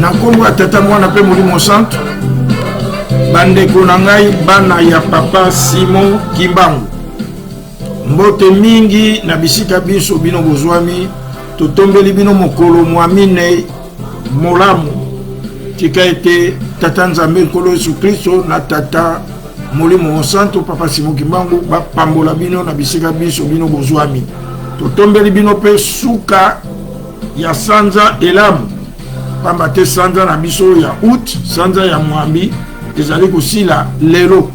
Nakombo tata mwana pe Molimo Centre. Bandeko na ngai bana ya papa Simon Kimbangu. Mbote mingi na bisika biso bino bozwami. Totombeli bino mokolo mwamine molamu. Tika ete tata Nzambe nkolo Yesu Kristo na tata Molimo Centre papa Simon Kimbangu ba pambola bino na bisika biso bino bozwami. Totombeli bino pe suka ya sanza elamu. Pamba te sanza na biso ya août, sanza ya mwambi ezali kosila lelo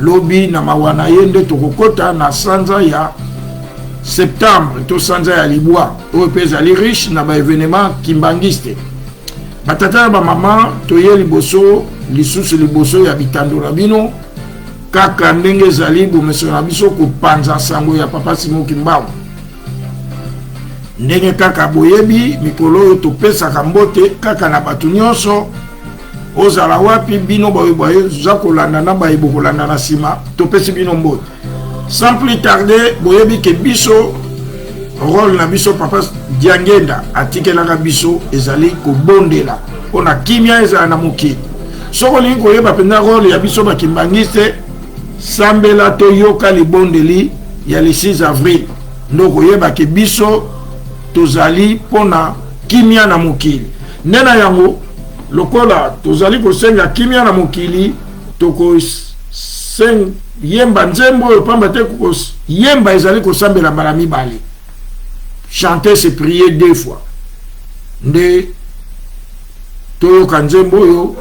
lobi na mawana yende tokokota na sanza ya septembre to sanza ya libwa oyo pe ezali riche na ba événement kimbangiste. Batata ba mama toye liboso lisusu liboso ya bitando na bino kaka ndenge ezali bomeso na biso kopanza sango ya papa Simon Kimbangu. Ndenge kaka boyebi mikolo topesaka mbote kaka na batu nyonso ozala wapi bino boye za kolanda na bayebo kolanda na sima topesi bino mbote. Sans plus tarder boyebi ke biso rôle na biso papa Diangenda atikelaka biso ezali kobondela ona kimia ezala na mokili. Soko lingi koyeba penda rôle ya biso bakimbangiste sambela to yoka libondeli ya le 6 avril ndoko yeba ke biso tozali pona kimia na mokili. Nena yango lokola tozali kosenga kimia na mokili toko yemba nzembo pamba te ko yemba ezali kosambela mbala mibale. Chanter c'est prier 2 fois. Nde toyoka nzembo yo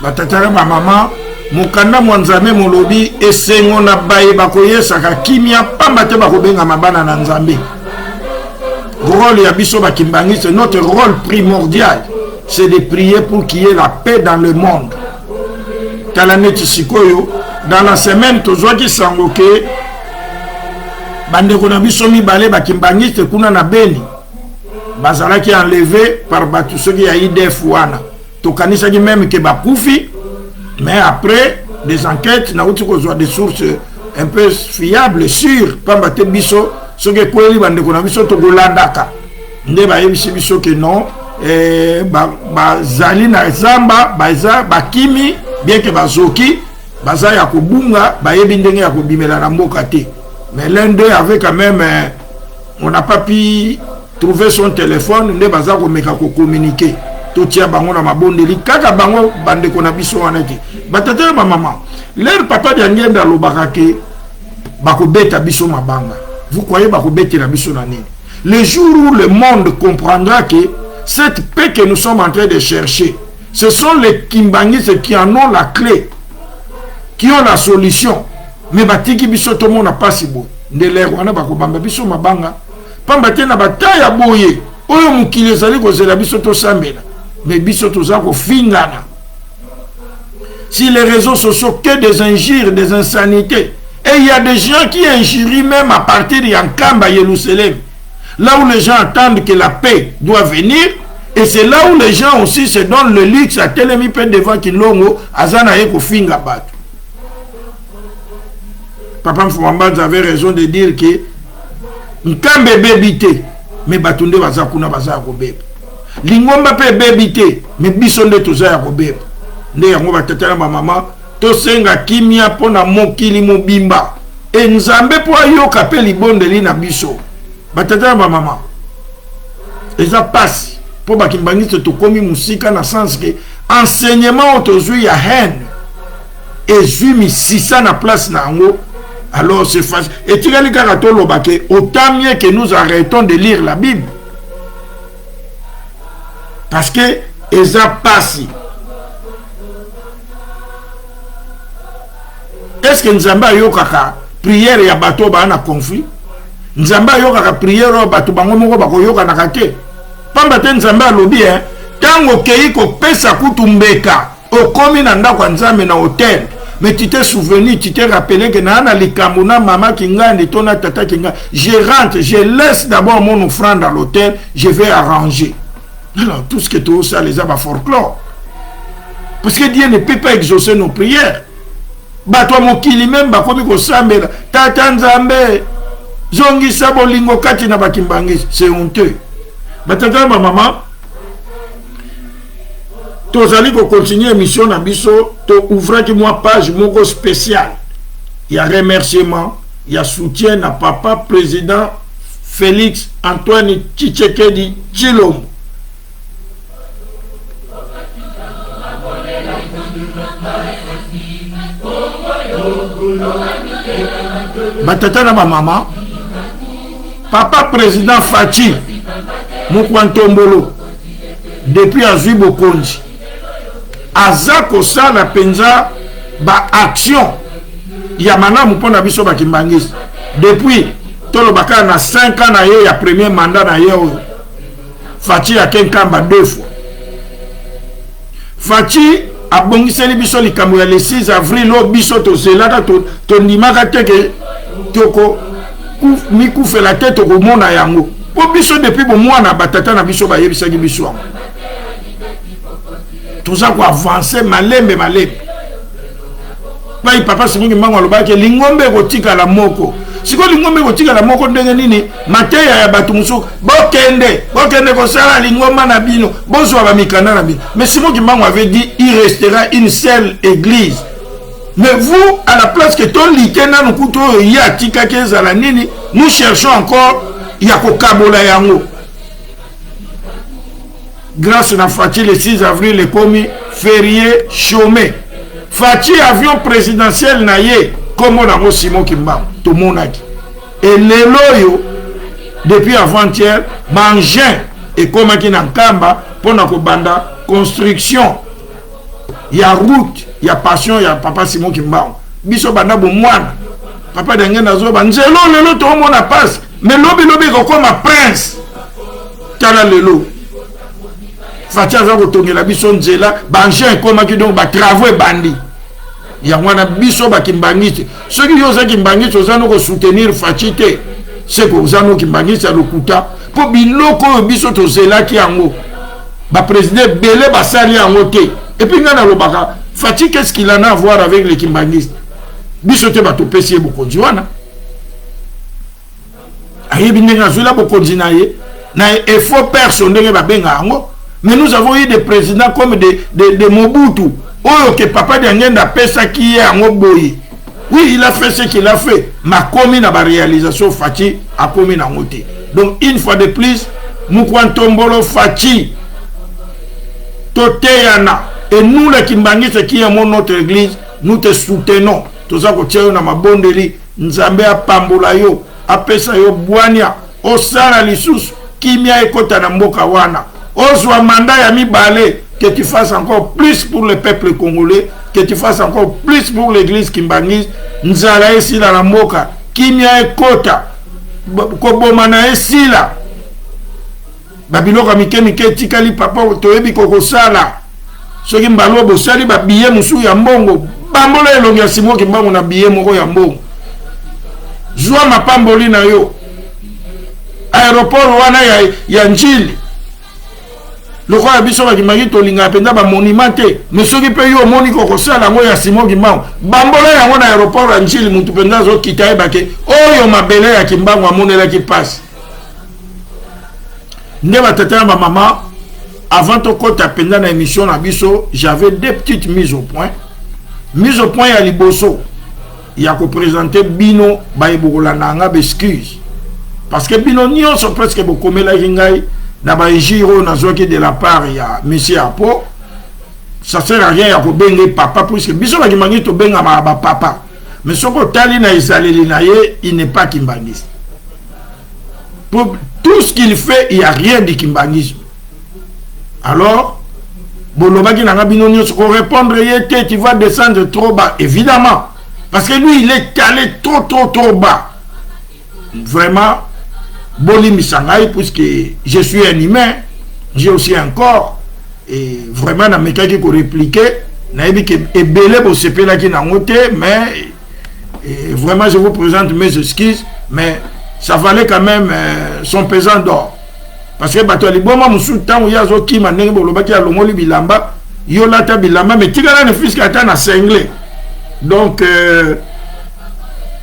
batatara ba mama mukanda mwanzame molobi esengo na baye bakoyesaka kimia pamba te bakobenga mabana na Nzambe. Rôle ya biso bakimbangiste, notre rôle primordial c'est de prier pour qu'il y ait la paix dans le monde. Talaneti sikoyo dans la semaine tozwaki sango ke bandeko na biso mibale bakimbangiste kuna na Beni bazalaki enlevé par batu soki ya IDF wana. Tokanisaki même que bakufi, mais après des enquêtes na uti kozwa des sources un peu fiables sûres pamba te biso soki kweli bandeko na biso tokolandaka nde bayebisi biso ke non bazali na zamba baza bakimi bien que bazoki baza ya kobunga bayebi ndenge ya kobimela na mboka te. Mais l'un d'eux avait quand même on n'a pas pu trouver son téléphone nde baza komeka ko communiquer totia bango na mabondeli kaka bango bandeko na biso wana te. Batata ba mama leur papa Diangenda lobaka ke bakobeta biso mabanga. Vous croyez bakobeta na biso na nini? Le jour où le monde comprendra que cette paix que nous sommes en train de chercher, ce sont les kimbangistes qui en ont la clé, qui ont la solution. Mais batiki biso to mona pasibo ndele wana bakobamba biso mabanga pamba te na bataya boye oyo mukile zali kozela biso to sambela. Mais biso toza ko fingana. Si les réseaux sociaux que des injures, des insanités, et il y a des gens qui injurient même à partir de Yankamba, Jérusalem, là où les gens attendent que la paix doit venir, et c'est là où les gens aussi se donnent le luxe à telemi pe devant Kilongo, azana yeko finga batu. Papa Mfouambanza avait raison de dire que Nkambe bébité, mais batunde bazakuna bazako bébé. Lingomba pe bébité, mais bisonde toza ya kobeba. Nde yango batatana ba mama to senga kimia pona mokili mobimba. E Nzambe po ayoka pe libondeli na biso. Batatana ba mama. Eza passe po bakimbangiste to komi musika na sens que enseignement autozui ya haine. Et zui 600 na place na ngo. Alors c'est facile. Et tirali kaka to lobake autant mieux que nous arrêtons de lire la Bible. Parce que eza passe. Est-ce que Nzambe ayokaka prière ya bato ba na conflit? Nzambe ayokaka prière ya bato bango moko bakoyoka na kate. Pamba te Nzambe alobi tango kei ko pesa kutumbeka okomi na ndako Nzambe na hotel Mais tu t'es souvenu, tu t'es rappelé que Nana Likamuna, maman Kinga, Netona Tata Kinga, je rentre, je laisse d'abord mon offrande à l'hôtel, je vais arranger. Alors, tout ce que tu as, ça les a folklore. Parce que Dieu ne peut pas exaucer nos prières. Bah, toi, mon kili même, bah, comme il s'amène, Tata Nzambe, Zongi Sabo Lingo Kati na Bakimbangis, c'est honteux. Bah, tata, ma maman, tu allez continuer l'émission na biso, tu ouvres une page moko spéciale. Il y a remerciement, il y a soutien à papa président Félix Antoine Tshisekedi Tshilombo. Batata na ma maman, papa président Fachi Mukwantombolo, depuis Azui Bokonji, Azako Sala Penza, ba action, Yamana Mupona Biso Bakimbangis, depuis Tolo Baka na 5 ans na ye, ya premier mandat na ye, Fachi a Kenkamba 2 fois. Fachi a bongiseli biso likambo ya le 6 avril lo biso to zelaka to ndimaka teke toko mikufe la tête ko mona yango po biso depuis bo mwana batata na biso ba yebisaki biso toza ko avancer malembe pai papa simungi mango lobaki lingombe ko tika la moko siko lingombe ko tika la moko ndenge nini mateya ya batu musuku bokende ko sala lingomba na bino bozwa ba mikanda na bino. Mais simungi mango avait dit il restera une seule église. Mais vous, à la place que ton litena nous couteau ya tika keza la nini, nous cherchons encore yako kabola yango. Grâce à Fachi le 6 avril le commis férié chômé. Fachi avion présidentiel na ye comme on a Simon Kimba tout le monde. Et les loyaux depuis avant-hier mangin et comme qui n'enkamba pour na banda construction. Il y a route, il y a passion, il y a papa Simon Kimba. Biso banda bo mwana. Papa dengue nazo ba nzelo lelo to mona passe. Mais lobi comme un prince. Tala lelo. Fatia za kotongela biso nzela bangin comme qui donc ba travaux bandi. Ya mwana biso ba kimbangisi. Ceux qui osent kimbangisi osano ko soutenir Fachite. C'est que osano kimbangisi lokuta. Po biloko biso to zela ki yango. Ba président belé ba sali yango te. Et puis, Fachi, qu'est-ce qu'il en a à voir avec les Kimbangistes? Bisote bato pesier bokonzi wana. Aye binenga zula bokonzi na ye. Na effort personnel ba benga ango. Mais nous avons eu des présidents comme de Mobutu. Oh, que papa de Ngenda pesa qui est ango boye. Oui, il a fait ce qu'il a fait. Ma commune a réalisation Fachi a commune en moté. Donc, une fois de plus, Mukwantombolo Fachi. Toteyana. Et nous, les Kimbangistes qui aimons notre église, nous te soutenons. Tout ça, que tu as ma bondeli, Nzambe a pambola yo, a pesa yo boania, o sala lissus, kimia e kota na mboka wana. Ozwa mandat ya mibale, que tu fasses encore plus pour le peuple congolais, que tu fasses encore plus pour l'église Kimbangiste, Nzala e sila na mboka, kimia e kota, kobomana e sila. Babiloka mike tikali papa toyebi koko sala. Soki mbalo bosali ba billet musu ya mbongo bambola elongi ya Simon Kimbangu na billet moko ya mbongo zwa mapamboli na yo aéroport wana ya njili loko ya biso bakimaki tolinga penza ba monument te mais soki pe yo moni koko sala ngo ya Simon Kimbangu bambola yango na aéroport ya njili mutu penza zo kita ebake oyo mabele ya Kimbangu amonela ki passe nde batata ma maman. Avant de faire une émission na biso, j'avais deux petites mises au point. Mise au point, il y a Liboso. Il y a présenter Bino, Baïboula Nanga, excuse. Parce que Bino, nous sommes presque beaucoup de gens na Baïgiro, de la part, il y a M. Apo. Ça ne sert à rien, il y a benga papa, puisque Biso va kimbangi to benga ma papa. Mais ce que Tali na Isaleli na ye, il n'est pas kimbangiste. Pour tout ce qu'il fait, il n'y a rien de kimbangisme. Alors, Bolobaki Nangabino, pour répondre, tu vas descendre trop bas. Évidemment. Parce que lui, il est calé trop bas. Vraiment, Boli Misangai, puisque je suis un humain, j'ai aussi un corps. Et vraiment, dans mes cas qui ont répliqué, nayebi ke ebele bo sepelaki na ngote, mais vraiment je vous présente mes excuses, mais ça valait quand même son pesant d'or. Parce que bato liboma musu tango yazo kima ndenge bolobaki ya longoli bilamba yo lata bilamba mais tigala ne fiska ata na sengle. Donc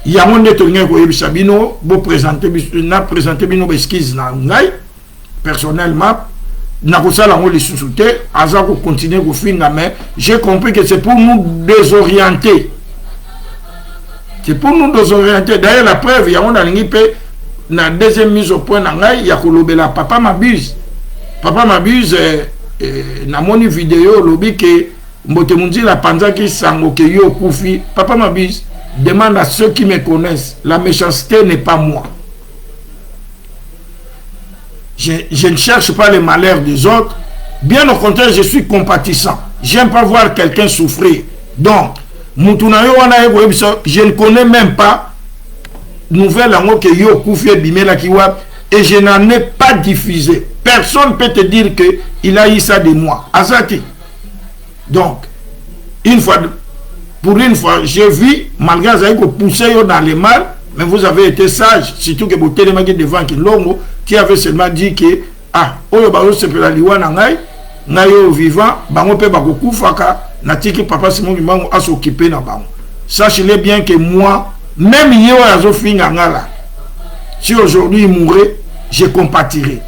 ya monde to ngeko yebisa bino bo présenter bino esquisse na ngai personnellement na kosala ngo lisusu te aza ko continuer ko finga, mais j'ai compris que c'est pour nous désorienter. C'est pour nous désorienter. D'ailleurs la preuve ya on a lingi pe na deuxième mise au point na ngai ya kolobela papa m'abuse na moni vidéo lobi ke mbote mundi la panzaki sango ke yo kufi. Papa m'abuse demande à ceux qui me connaissent, la méchanceté n'est pas moi. Je ne cherche pas le malheur des autres, bien au contraire je suis compatissant, j'aime pas voir quelqu'un souffrir. Donc mutunayo wana je ne connais même pas nouvelle en que yo koufi bimela kiwa, et je n'en ai pas diffusé. Personne peut te dire que il a eu ça de moi. Azati. Donc pour une fois, j'ai vu, malgré ça, que pousser dans les mal, mais vous avez été sage, surtout que vous télémaguez devant qui longo, qui avait seulement dit que oyo baro se pela liwa na ngai, nayo vivant, bango pe bako kufaka, na tiki papa Simon Kimbangu a s'occuper na bango. Sachez-le bien que moi, même yo azo finga ngala, si aujourd'hui il mourrait, je compatirai.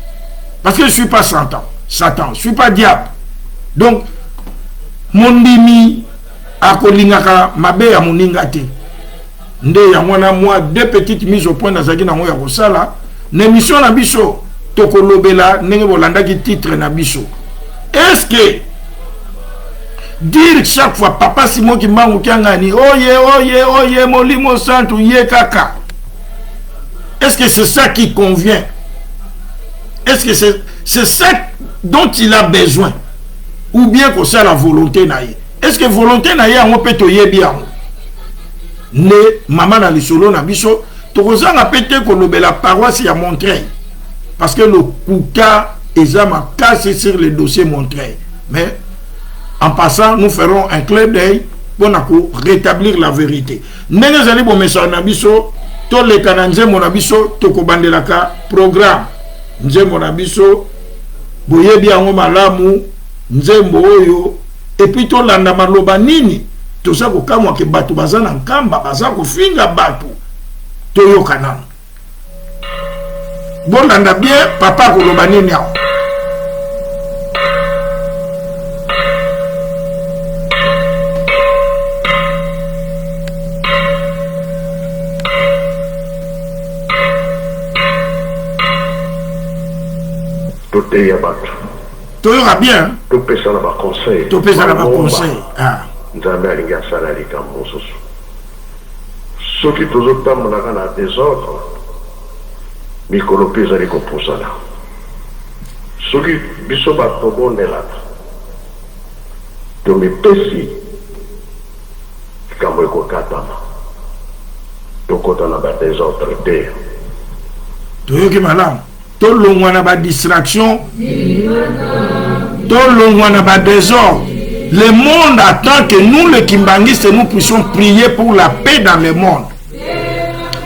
Parce que je ne suis pas Satan, je ne suis pas diable. Donc, mon dimi, akolingaka mabe ya moninga te. Nde ya mwana moi deux petites mises au point nazaki na ngo ya kosala, na émission na biso tokolobela ndenge bolandaki titre na biso. Est-ce que dire chaque fois papa Simon Kimbangu kiangani oye molimo santu ye kaka, est-ce que c'est ça qui convient? Est-ce que c'est ça dont il a besoin, ou bien que c'est la volonté naïe? Est-ce que volonté naïe on peut te bien ne maman na lisolo na biso tokozanga pété ko la paroisse ya Montreuil, parce que le kuka ezama cassé sur le dossier Montreuil. Mais en passant, nous ferons un clin d'œil pour rétablir la vérité. Ndenge zali bo message na biso to le kananze mon biso to ko bandelaka programme nzembo na biso boyebi yango malamu nzembo oyo, et puis to landa maloba nini to sa ko kamwa ke batu bazana nkamba baza ko finga batu to yokana bon landa bien papa ko loba nini yao. Tu auras bien. Tu peux ça là-bas conseil. Tu peux ça là-bas conseil. Ah. Nous avons un gars salarié comme Moussous. Ce qui tout le temps on a des ordres, mais qu'on peut aller comme pour ça là. Ce qui biso ba tobo nela. Tu me pesi. Comme ko katama. Tu kota na ba des ordres de. Tu yo ki malam. Tout le monde a pas distraction, tout le monde a pas désordre. Le monde attend que nous, les Kimbanguistes, nous puissions prier pour la paix dans le monde.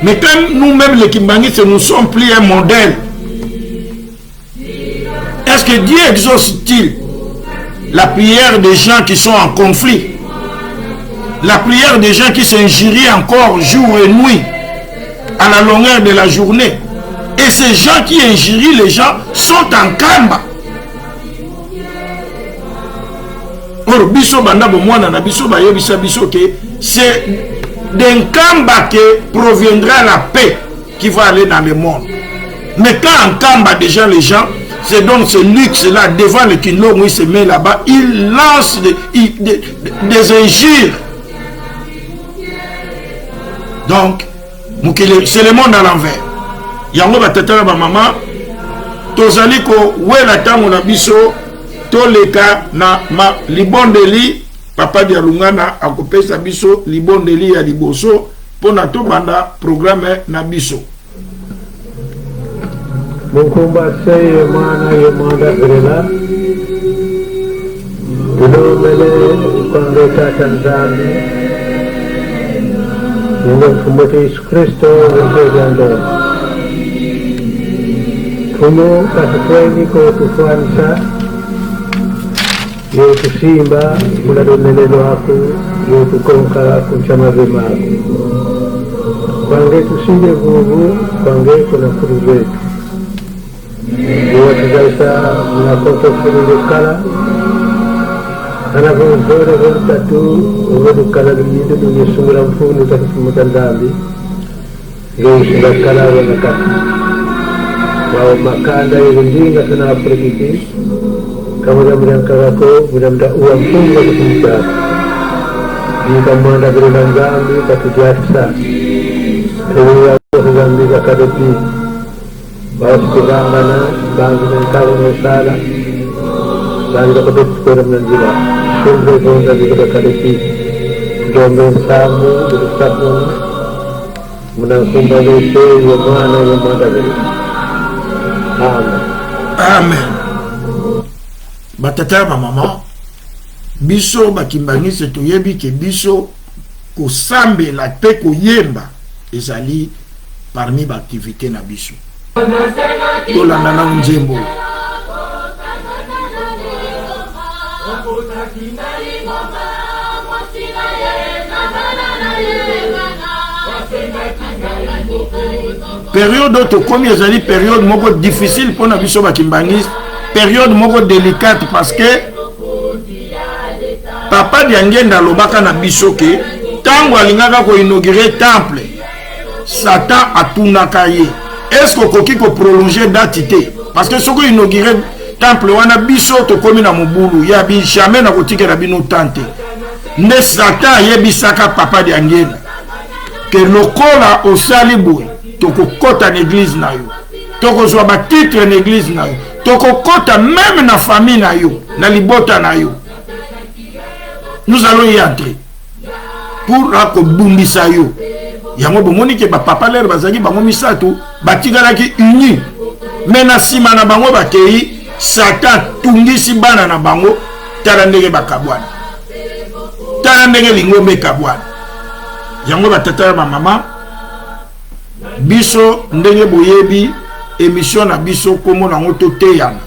Mais quand nous-mêmes, les Kimbanguistes, nous sommes plus un modèle, est-ce que Dieu exauce-t-il la prière des gens qui sont en conflit, la prière des gens qui s'injurient encore jour et nuit, à la longueur de la journée? Et ces gens qui injurient les gens sont en kamba. Or, biso banda bo mwana na biso ba yebisa biso que c'est d'un kamba que proviendra la paix qui va aller dans le monde. Mais quand en kamba déjà les gens, c'est donc ce luxe là devant le Kinlong, il se met là-bas, il lance des injures. Donc, c'est le monde à l'envers. Yango batata ba mama tozali ko wela tango na biso to leka na ma libondeli papa dia lungana akopesa biso libondeli ya liboso pona to banda programme na biso. Mukumba say mana yamanda grela. Hello mele kwange tata nzambi nende mfumo te Yesu Kristo wenzevyandoni mfumo katufweni kotufuanisa yotusimba muladonelelo wako yotukonka kunchamaze mako kwange tusinde vuvu kwange kuna kuru zetu yowatuzaisa munakotofululukala anavonzore volutatu ovolukala lumido lunyesungula mfunu takifumuta ndambi ngeushingakala wanakati wao makanda yezindinga sana aprikiki kamuda mudamkagako mudamda uwa mfunga kufumuta jika mwanda vilina nzambi katujatisa ewa kuzambi zakadopi bawasikizangana bangi mentalo mesala bangi zakadopi mnanjila shumbe zonda zakadopi dombe samu samu munasumba lese yomwana yomwana vile. Amen. Amen. Batata mama biso bakimbangise toyebi ke biso kosambela pe koyemba ezali parmi ba activité na biso. Tolanda na nzembo. Période to komi ezali période moko difficile pour na biso bakimbangise, période moko délicate parce que papa Diangenda lobaka na biso ke tango alingaka ko inaugurer temple Satan atunaka ye est-ce que koki ko prolonger date te parce que soko inaugurer temple wana biso to komi na mobulu ya bi jamais na kotikela bino tante ne Satan yebisaka papa Diangenda que lokola osali boye tokokota na église na yo tokozwa ba titre na église na yo tokokota même na famille na yo na libota na yo. Nous allons y entrer pour akobundisa yo yango bomoni ke ba papa lere bazaki bango misato batikalaki uni mais na sima na bango bakei Satan tungisi bana na bango tala ndenge bakabwana tala ndenge lingombe kabwana yango batata ba mama biso ndenge boyebi émission na biso komo na ngoto teyana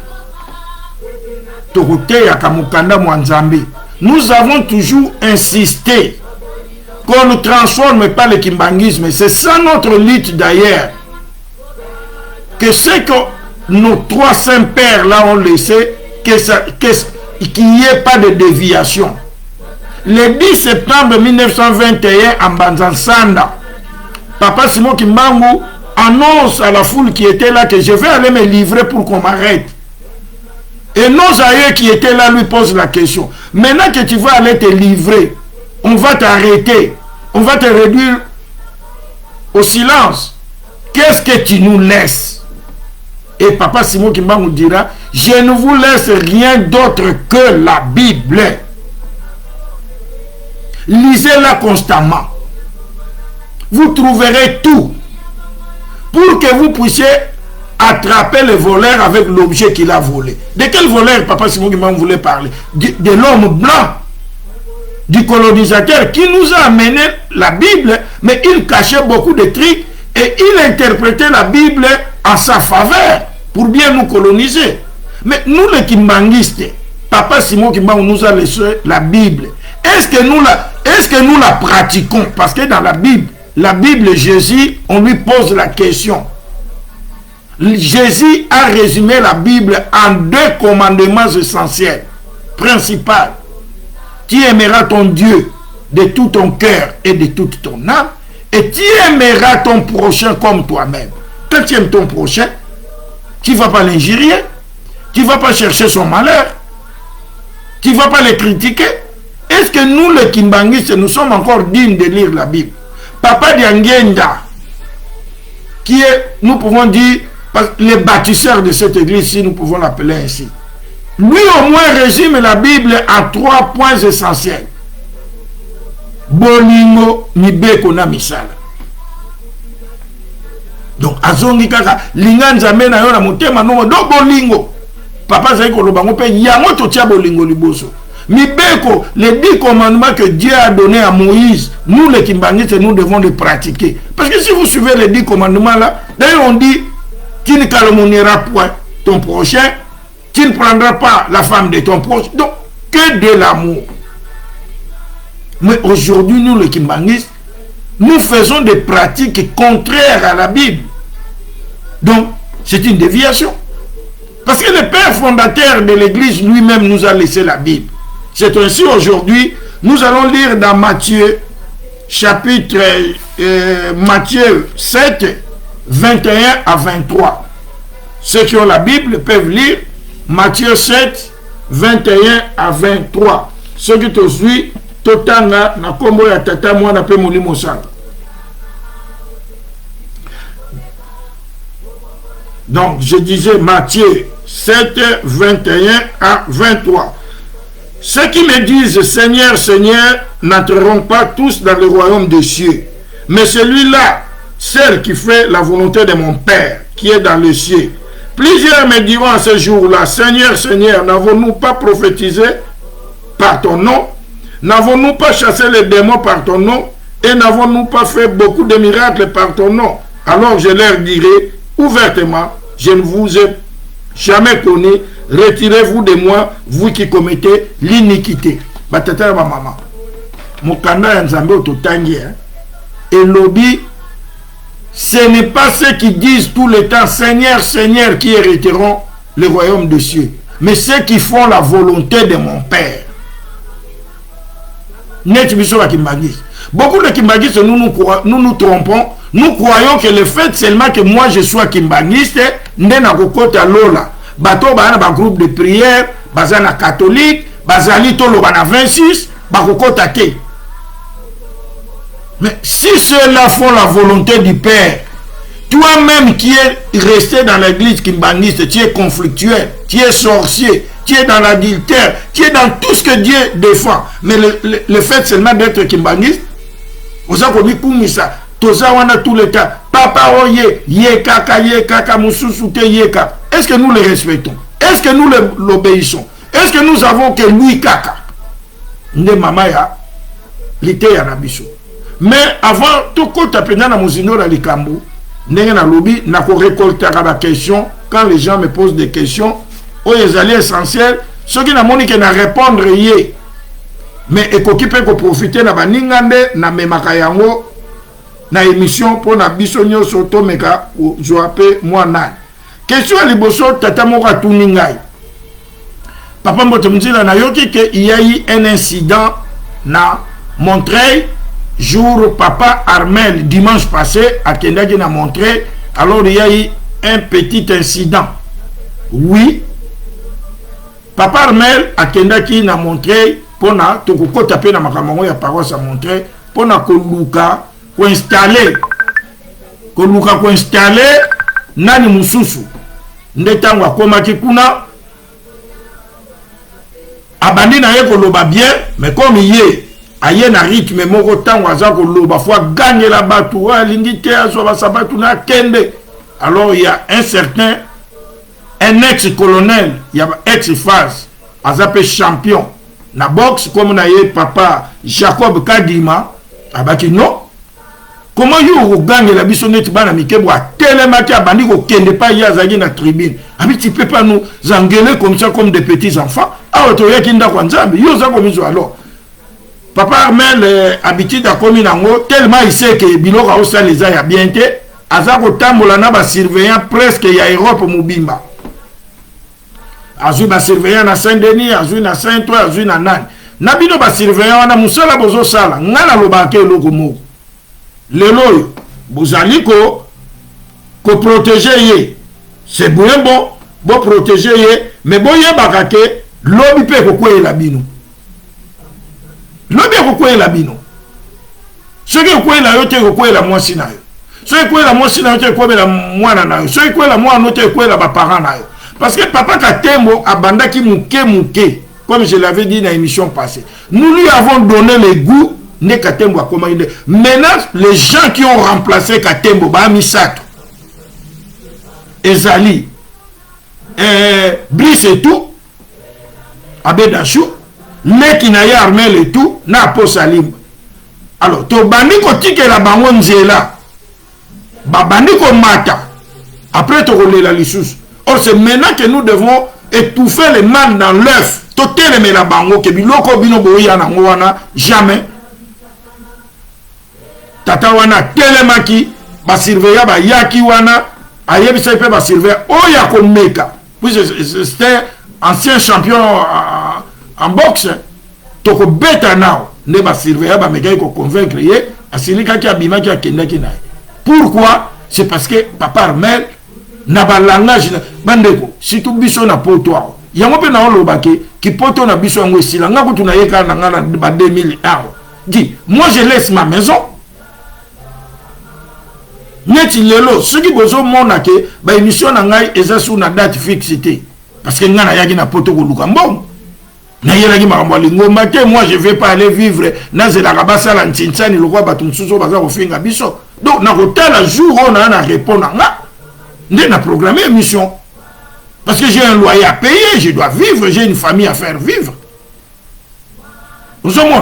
tokoteya kamukanda mwa nzambe. Nous avons toujours insisté qu'on ne transforme pas le kimbangisme. C'est ça notre lutte d'ailleurs. Que ce que nos trois saints pères là ont laissé, qu'il n'y ait pas de déviation. Le 10 septembre 1921 en Banzansanda, Papa Simon Kimbangu annonce à la foule qui était là que je vais aller me livrer pour qu'on m'arrête. Et nos aïeux qui étaient là lui posent la question. Maintenant que tu vas aller te livrer, on va t'arrêter, on va te réduire au silence. Qu'est-ce que tu nous laisses? Et Papa Simon Kimbangu dira, je ne vous laisse rien d'autre que la Bible. Lisez-la constamment. Vous trouverez tout pour que vous puissiez attraper le voleur avec l'objet qu'il a volé. De quel voleur Papa Simon Kimbangu voulait parler? De l'homme blanc, du colonisateur qui nous a amené la Bible, mais il cachait beaucoup de trucs et il interprétait la Bible en sa faveur pour bien nous coloniser. Mais nous les kimbangistes, Papa Simon Kimbangu nous a laissé la Bible. Est-ce que nous la pratiquons? Parce que dans la Bible, Jésus, on lui pose la question. Jésus a résumé la Bible en 2 commandements essentiels, principaux. Tu aimeras ton Dieu de tout ton cœur et de toute ton âme, et tu aimeras ton prochain comme toi-même. Quand tu aimes ton prochain, tu ne vas pas l'injurier, tu ne vas pas chercher son malheur, tu ne vas pas le critiquer. Est-ce que nous, les kimbangistes, nous sommes encore dignes de lire la Bible? Papa Diangenda, qui est, nous pouvons dire, les bâtisseurs de cette église, si nous pouvons l'appeler ainsi, lui au moins résume la Bible en 3 points essentiels. Bolingo mibeko na misala. Donc azongi kaka linganza mena yo na motema no do bolingo. Papa zai ko lobango pe yango to tia bolingo liboso. Mibeko, les 10 commandements que Dieu a donnés à Moïse, nous les Kimbangistes, nous devons les pratiquer. Parce que si vous suivez les 10 commandements là, d'ailleurs on dit, tu ne calomnieras point ton prochain, tu ne prendras pas la femme de ton prochain. Donc, que de l'amour. Mais aujourd'hui, nous les Kimbangistes, nous faisons des pratiques contraires à la Bible. Donc, c'est une déviation. Parce que le père fondateur de l'Église lui-même nous a laissé la Bible. C'est ainsi aujourd'hui, nous allons lire dans Matthieu, chapitre Matthieu 7, 21 à 23. Ceux qui ont la Bible peuvent lire Matthieu 7, 21 à 23. Ceux qui te suivent, totanga na kombo ya tata mwana pe molimo sana. Donc, je disais Matthieu 7, 21 à 23. Ceux qui me disent Seigneur, Seigneur, n'entreront pas tous dans le royaume des cieux. Mais celui-là, celle qui fait la volonté de mon Père, qui est dans le ciel. Plusieurs me diront à ce jour-là, Seigneur, Seigneur, n'avons-nous pas prophétisé par ton nom? N'avons-nous pas chassé les démons par ton nom? Et n'avons-nous pas fait beaucoup de miracles par ton nom? Alors je leur dirai ouvertement, je ne vous ai jamais connu, retirez-vous de moi, vous qui commettez l'iniquité. Batata ma maman. Mokanda ya Nzambe ototangi et lobby, ce n'est pas ceux qui disent tout le temps Seigneur, Seigneur qui hériteront le royaume des cieux, mais ceux qui font la volonté de mon Père. Beaucoup de Kimbangistes, nous nous trompons. Nous croyons que le fait seulement que moi je sois Kimbanguiste, ndena kokota lola. Bato ba na groupe de prière, bazana catholique, bazali tolo bana 26, bakokota te. Mais si ceux-là font la volonté du Père, toi-même qui es resté dans l'église kimbanguiste, tu es conflictuel, tu es sorcier, tu es dans l'adultère, tu es dans tout ce que Dieu défend. Mais le fait seulement d'être kimbanguiste, vous avez commis pour ça. Tozawana tout le temps. Papa oye, yekaka, mususute yeka. Est-ce que nous le respectons? Est-ce que nous l'obéissons? Est-ce que nous avons que lui kaka? Nde mama ya, lite ya nabiso. Mais avant, tout compte à na muzino la likambo, ndenge na lobby, na ko récolter la question, quand les gens me posent des questions, oh les alliés essentiels, ceux qui n'a monique na répondre yé. Mais ekokipe ko profiter na baningande na memaka yango na émission pour na bisonyo soto meka joape moi na. Question à liboso tata moka tuningai. Papa mbote mzila na yoki que il y a eu un incident na Montreuil jour papa Armel dimanche passé à Kendaki na Montreuil. Alors il y a eu un petit incident. Oui. Papa Armel à Kendaki na Montreuil pour na tokoko taper na makamango ya paroisse à Montreuil pour na koluka ko installer nani mususu ndetango akomaki kuna abandi na ye koloba bien, mais comme yé aye na rythme moko tango aza koloba fois gagner la batu alingi te azoba sabatu na kende. Alors il y a un ex-colonel, il y a ex-phase azape champion na boxe comme na ye papa Jacob Kadima abaki non. Comment you gagne la bisonnette bana mikebo a tellement qui a bandi ko kende pas yazagi na tribune. Abi tu peux pas nous engueuler comme ça comme des petits enfants. Ah to yakinda kwa nzambe. Yo za komizo alors. Papa Armel habitude a komi nango tellement il sait que biloko a osa les a bien té aza ko tambola na ba surveillant presque ya Europe mobimba. Azui ba surveillant na Saint-Denis, azui na Saint-Ouen, azui na Nani. Na bino ba surveillant wana musala bozo sala ngana lobake loko moko. Lelo bozali ko protéger ye. C'est bon protéger ye, mais bon ye bakake lobi pe ko kwela bino. Lobi ko kwela bino. Ce que kwela yo te ko kwela mwasi na yo. Ce que kwela mwasi na yo te ko kwela mwana na yo. Ce que kwela mwana te ko kwela ba parents na yo. Parce que papa Katembo abandaki muke comme je l'avais dit dans l'émission passée. Nous lui avons donné le goût. Maintenant, les gens qui ont remplacé Katembo, Misato, Ezali, Brice et tout, Abedachou, leki na ye Armel et tout na po salimba. Alors to bandi ko tikela bango nzela babandi ko mata après to kolela lisusu. Or c'est maintenant que nous devons étouffer les mal dans l'œuf to telemela bango ke biloko bino boya na ngwana jamais. Tata wana telemaki ba surveiller ba yaki wana ayebisa pe ba surveiller oya ko meka. Puis c'était ancien champion en boxe. Toko beta now ne ba surveiller ba meka ko convaincre ye asilika ki abima ki akenda ki naye. Pourquoi? C'est parce que papa Armel na ba langage bandeko surtout biso na poto awo. Yango pe na olobake ki poto na biso ngo esila nga kutu na yeka na ngana ba 2000 awo. Dis, moi je laisse ma maison. Neti lelo ce qui bozo mona ke ba émission na ngai eza sous na date fixée parce que ngana yaki na poto ko luka mbongo. Na yelaki makambo lingomba te moi je vais pas aller vivre na zela kabasa la ntintsani lokwa batu msuso baza ko finga biso. Donc na kotala jour on a répondre nga ndé na programmer émission parce que j'ai un loyer à payer, je dois vivre, j'ai une famille à faire vivre. Vous savez.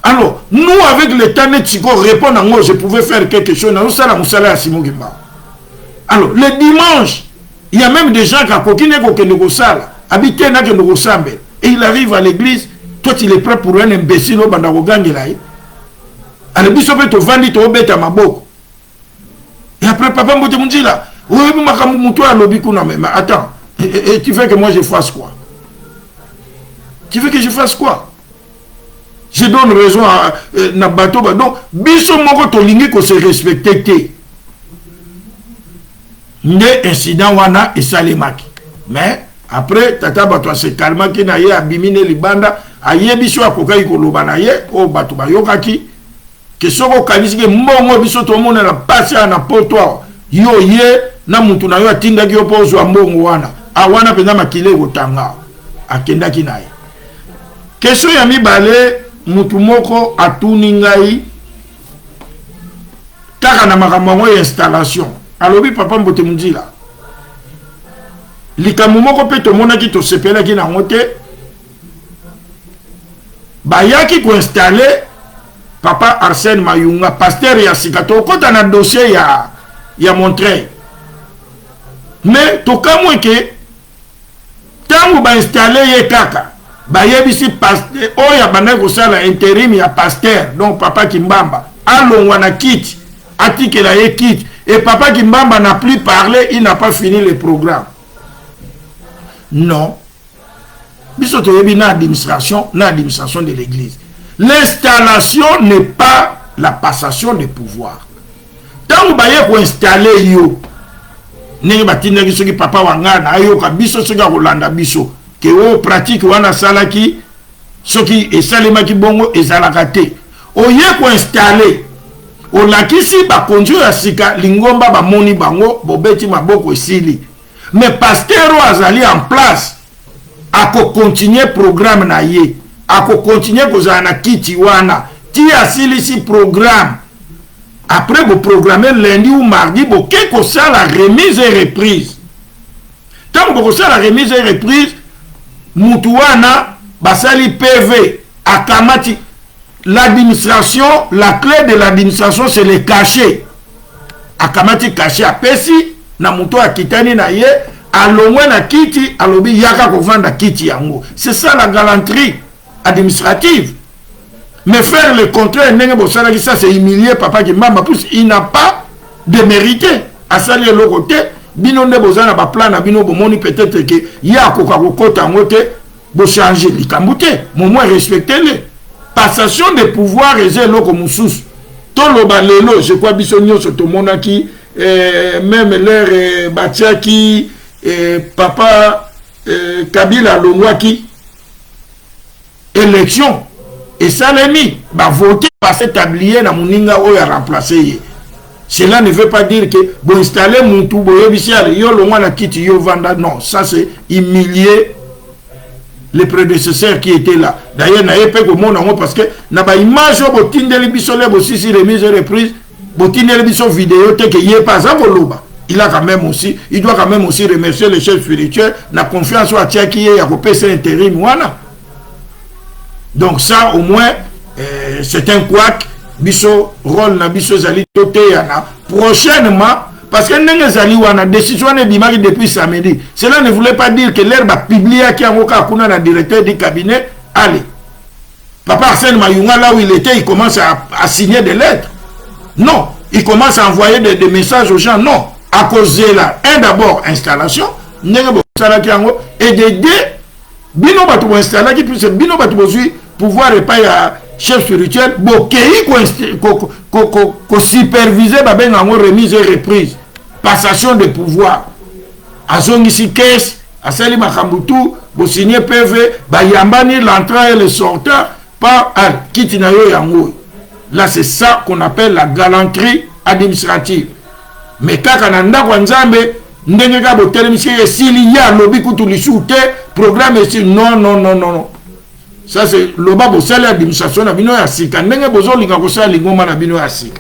Alors, nous avec le temps netiko répondre à moi, je pouvais faire quelque chose dans le Simon Gimba. Alors, le dimanche, il y a même des gens qui ont habité dans le Sambe. Et il arrive à l'église, toi tu es prêt pour un imbécile au Bandagogangilaï. Alors, il faut te vendre, tu vas à ma boque. Et après, papa me dit là, oui, mais attends, et tu veux que moi je fasse quoi? Tu veux que je fasse quoi? Je donne raison à Nabato. Donc, biso moko tolingi ko se respecter. Ne incident wana et salemaki. Mais après tata bato se calma ki na ye abimine libanda aye biso akokai ko loba na ye o bato bayokaki ke soko kanisi ke mbongo biso to mona na passe na poto yo ye na mutu na yo atinda ki opozo mbongo wana awana penda makile kotanga akenda ki na ye. Question ya mibale mutu moko atuni ngai kaka na makambo ya installation alobi papa mbote mundila likamu moko pe to mona ki to sepela ki na ngote bayaki ko installer papa Arsène Mayunga pasteur ya sikato kota na dossier ya Montreuil mais to kamwe ke tangu ba installer ye kaka bayebisi pasteur oya bana ko sala intérim ya pasteur donc papa Kimbamba alongwa na kit atikela ye kit et papa Kimbamba n'a plus parlé, il n'a pas fini le programme. Non. Biso to yebi na administration de l'église. L'installation n'est pas la passation de pouvoir. Tant que baye ko installer yo ne batina ki soki papa wanga na yo ka biso soki kolanda biso ke o pratique wana salaki soki esalema ki bongo ezalaka te oye ko installer o lakisi ba konjo ya sika lingomba ba moni bango bobeti maboko esili mais pasteur azali en place ako continuer programme na ye ako continuer kozala na kiti wana ti asili si programme après vous programmer lundi ou mardi bo keko ça la remise et reprise tant que ça la remise et reprise mutuana basali PV akamati l'administration la clé de l'administration c'est le cachet akamati cachet apesi na muto akitani na ye alongwe na kiti alobi yaka kovanda kiti yango c'est ça la galanterie administrative. Mais faire le contraire, ça c'est humilier papa qui m'a pousse, il n'a pas de mérité à saluer le côté. Bino ne bozana ba plan na bino bomoni peut-être que ya ko kota ngote bo changer likambuté, mo moins respecter les passation de pouvoir et zelo ko mususu. To lo balelo, je crois biso nyoso to monaki même leur batiaki papa Kabila longwaki élection. Et ça l'a mis, bah voter, passer tablier dans mon inga ou à remplacer. Cela ne veut pas dire que bon installer mon tout, bon yobisial, yo le moins la quitte yo vanda. Non, ça c'est humilier les prédécesseurs qui étaient là. D'ailleurs, n'a pas que mon amour parce que n'a pas image au botin de l'émission là, aussi si les mises et reprises, botin de l'émission vidéo, tel que y est pas ça voloba. Il a quand même aussi, il doit quand même aussi remercier les chefs spirituels, la confiance à tia qui est à couper cet intérim, voilà. Donc ça au moins c'est un couac. Biso rôle na biso zali toté yana prochainement parce que ndenge zali wana décision ne bimaki depuis samedi. Cela ne voulait pas dire que l'herbe a publié qui a moka kuna na directeur du cabinet. Allez. Papa Arsène Mayunga là où il était, il commence à signer des lettres. Non, il commence à envoyer des messages aux gens. Non, à cause de là, d'abord installation, et de deux, bino batu installer qui puisse bino batu pouvoir réparer à chef spirituel, bokei ko superviser ba ben en remise et reprise, passation de pouvoir. Azongi si caisse, asali makambutu, bo signer PV, ba yambani l'entrée et le sortant par kitinayo yango. Là, c'est ça qu'on appelle la galanterie administrative. Mais quand on a un nzambe, ndenge ka botel monsieur s'il y a lobby kutu lisute programme ici non. Ça c'est loba bosali administration na bino ya sika ndenge bozo linga ko sala lingoma na bino ya sika.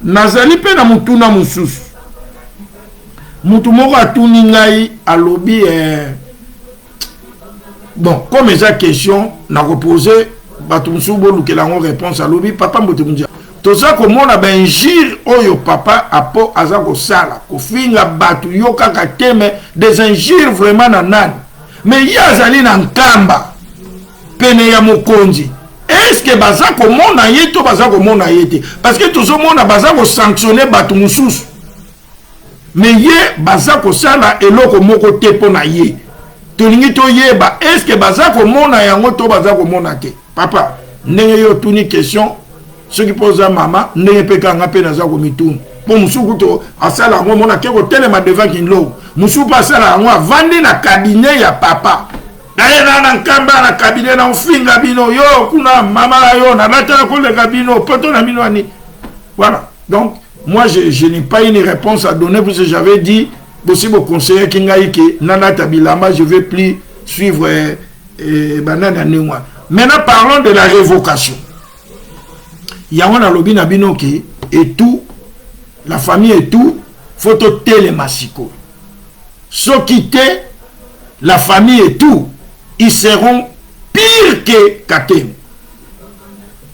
Nazali pe na mutuna mususu. Mutu moko atuni ngai a lobby bon, comme eza question na reposer batumsu boluke la réponse à lobby papa mbote mundia toza komona ba injure oyo papa apo aza ko sala ko finga batu yo kaka teme des injures vraiment na nani mais yazali na nkamba pene ya mokonzi est-ce que baza komona yeto baza komona yete parce que tozo mona baza ko sanctionner batu mususu mais ye baza ko sala eloko moko te pona ye tolingi to yeba est-ce que baza komona yango to baza komona te. Papa, ndenge yo tuni question, ceux qui posent à maman, ndenge peka nga pe naza ko mitun. Pour musuku to asala ngo mona ke ko telema devant kinlo. Musuku pasala ngo vandi na cabinet ya papa. Naye na nkamba na cabinet na ufinga bino yo kuna mama yo na lata ko le cabino poto na bino ani. Voilà. Donc moi je n'ai pas une réponse à donner parce que j'avais dit possible conseiller kingaike nana tabilama je vais plus suivre banana newa. Maintenant, parlons de la révocation. Il y a un lobby na binoki et tout, la famille et tout, faut télémassico. Ceux qui étaient, la famille et tout, ils seront pires que Katem.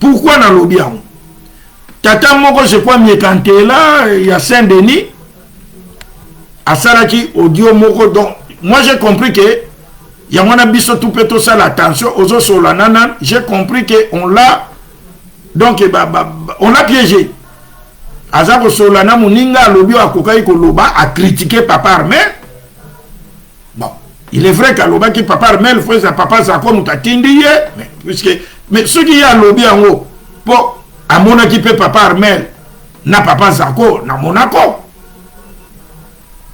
Pourquoi dans lobby en Tata Moko, je crois, Miekante là, il y a Saint-Denis, à Saraki, audio Moko, donc, moi j'ai compris que il y a un abisso tout peut ça l'attention aux autres sur la nana. J'ai compris qu'on l'a donc on l'a piégé. Azako sur la nana muninga lobby a kokai koloba a critiqué papa Armel. Bon, il est vrai qu'à loba qui papa Armel fait sa papa ça comme tatindi mais puisque mais ceux qui y a lobby en haut pour à mon équipe papa Armel n'a papa Zako na Monaco.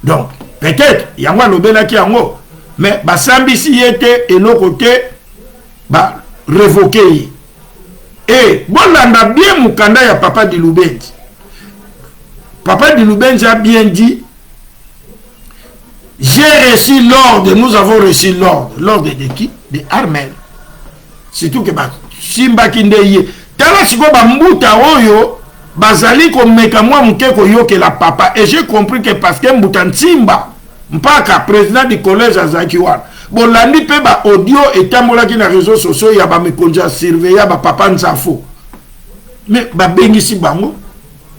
Donc peut-être il y a un lobby là qui en haut. Mais basambi si était et l'autre côté bah révoqué et bon là on a bien mukanda ya papa de Lubenzi. Papa de Lubenzi a bien dit j'ai reçu l'ordre, nous avons reçu l'ordre de qui? De Armel. Surtout que bah simba kindeye tala siko ba mbuta oyo bazali ko meka mwa mukeko yoke la papa et j'ai compris que parce que mbuta ntimba mpaka président du collège Azakiwan bon landi pe ba audio etambola ki na réseaux sociaux ya ba mekonja surveiller ba papa nzafo mais ba bengisi bango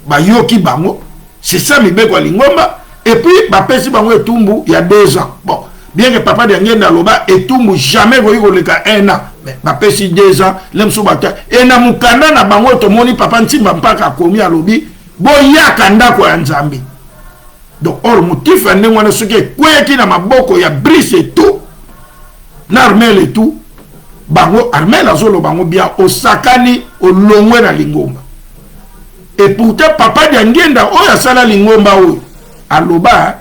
ba yoki bango c'est ça mibe kwa lingomba et puis ba pesi bango etumbu il y a 2 ans bon bien que papa de ngenda loba etumbu jamais voyi ko leka 1 an mais ba pesi 2 ans lemso bata et na mukanda na bango to moni papa ntimba mpaka komi alobi bo yakanda kwa nzambi. Donc, or, motif, on a ce qui est quoi qui n'a ma boko, ya brise et tout, n'armel et tout, bango, armel a zolo bango bien, au sakani, au longwe na lingomba. Et pourtant, papa d'Angenda, oh, ya sala lingomba, oh, aloba,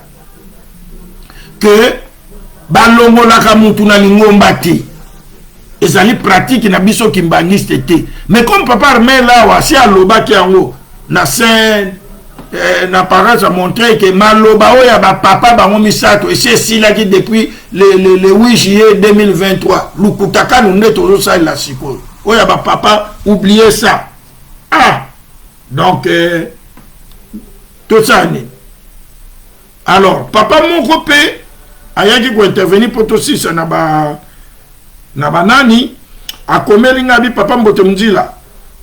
que, balongo la kamutu na lingomba ti, et ça li pratique na biso kimbangiste ti. Mais comme papa armel là, wa, si aloba ki ango, na scène, l'apparence a montré que Maloba oya ba papa bango misato et c'est si là qui depuis le 8 juillet 2023 lukutaka nous ne toujours ça la siko oya ba papa oubliez ça donc tout ça alors papa mon copé ayaki ko intervenir pour tout ça na ba nani akomeli nga bi papa Mbote Mdila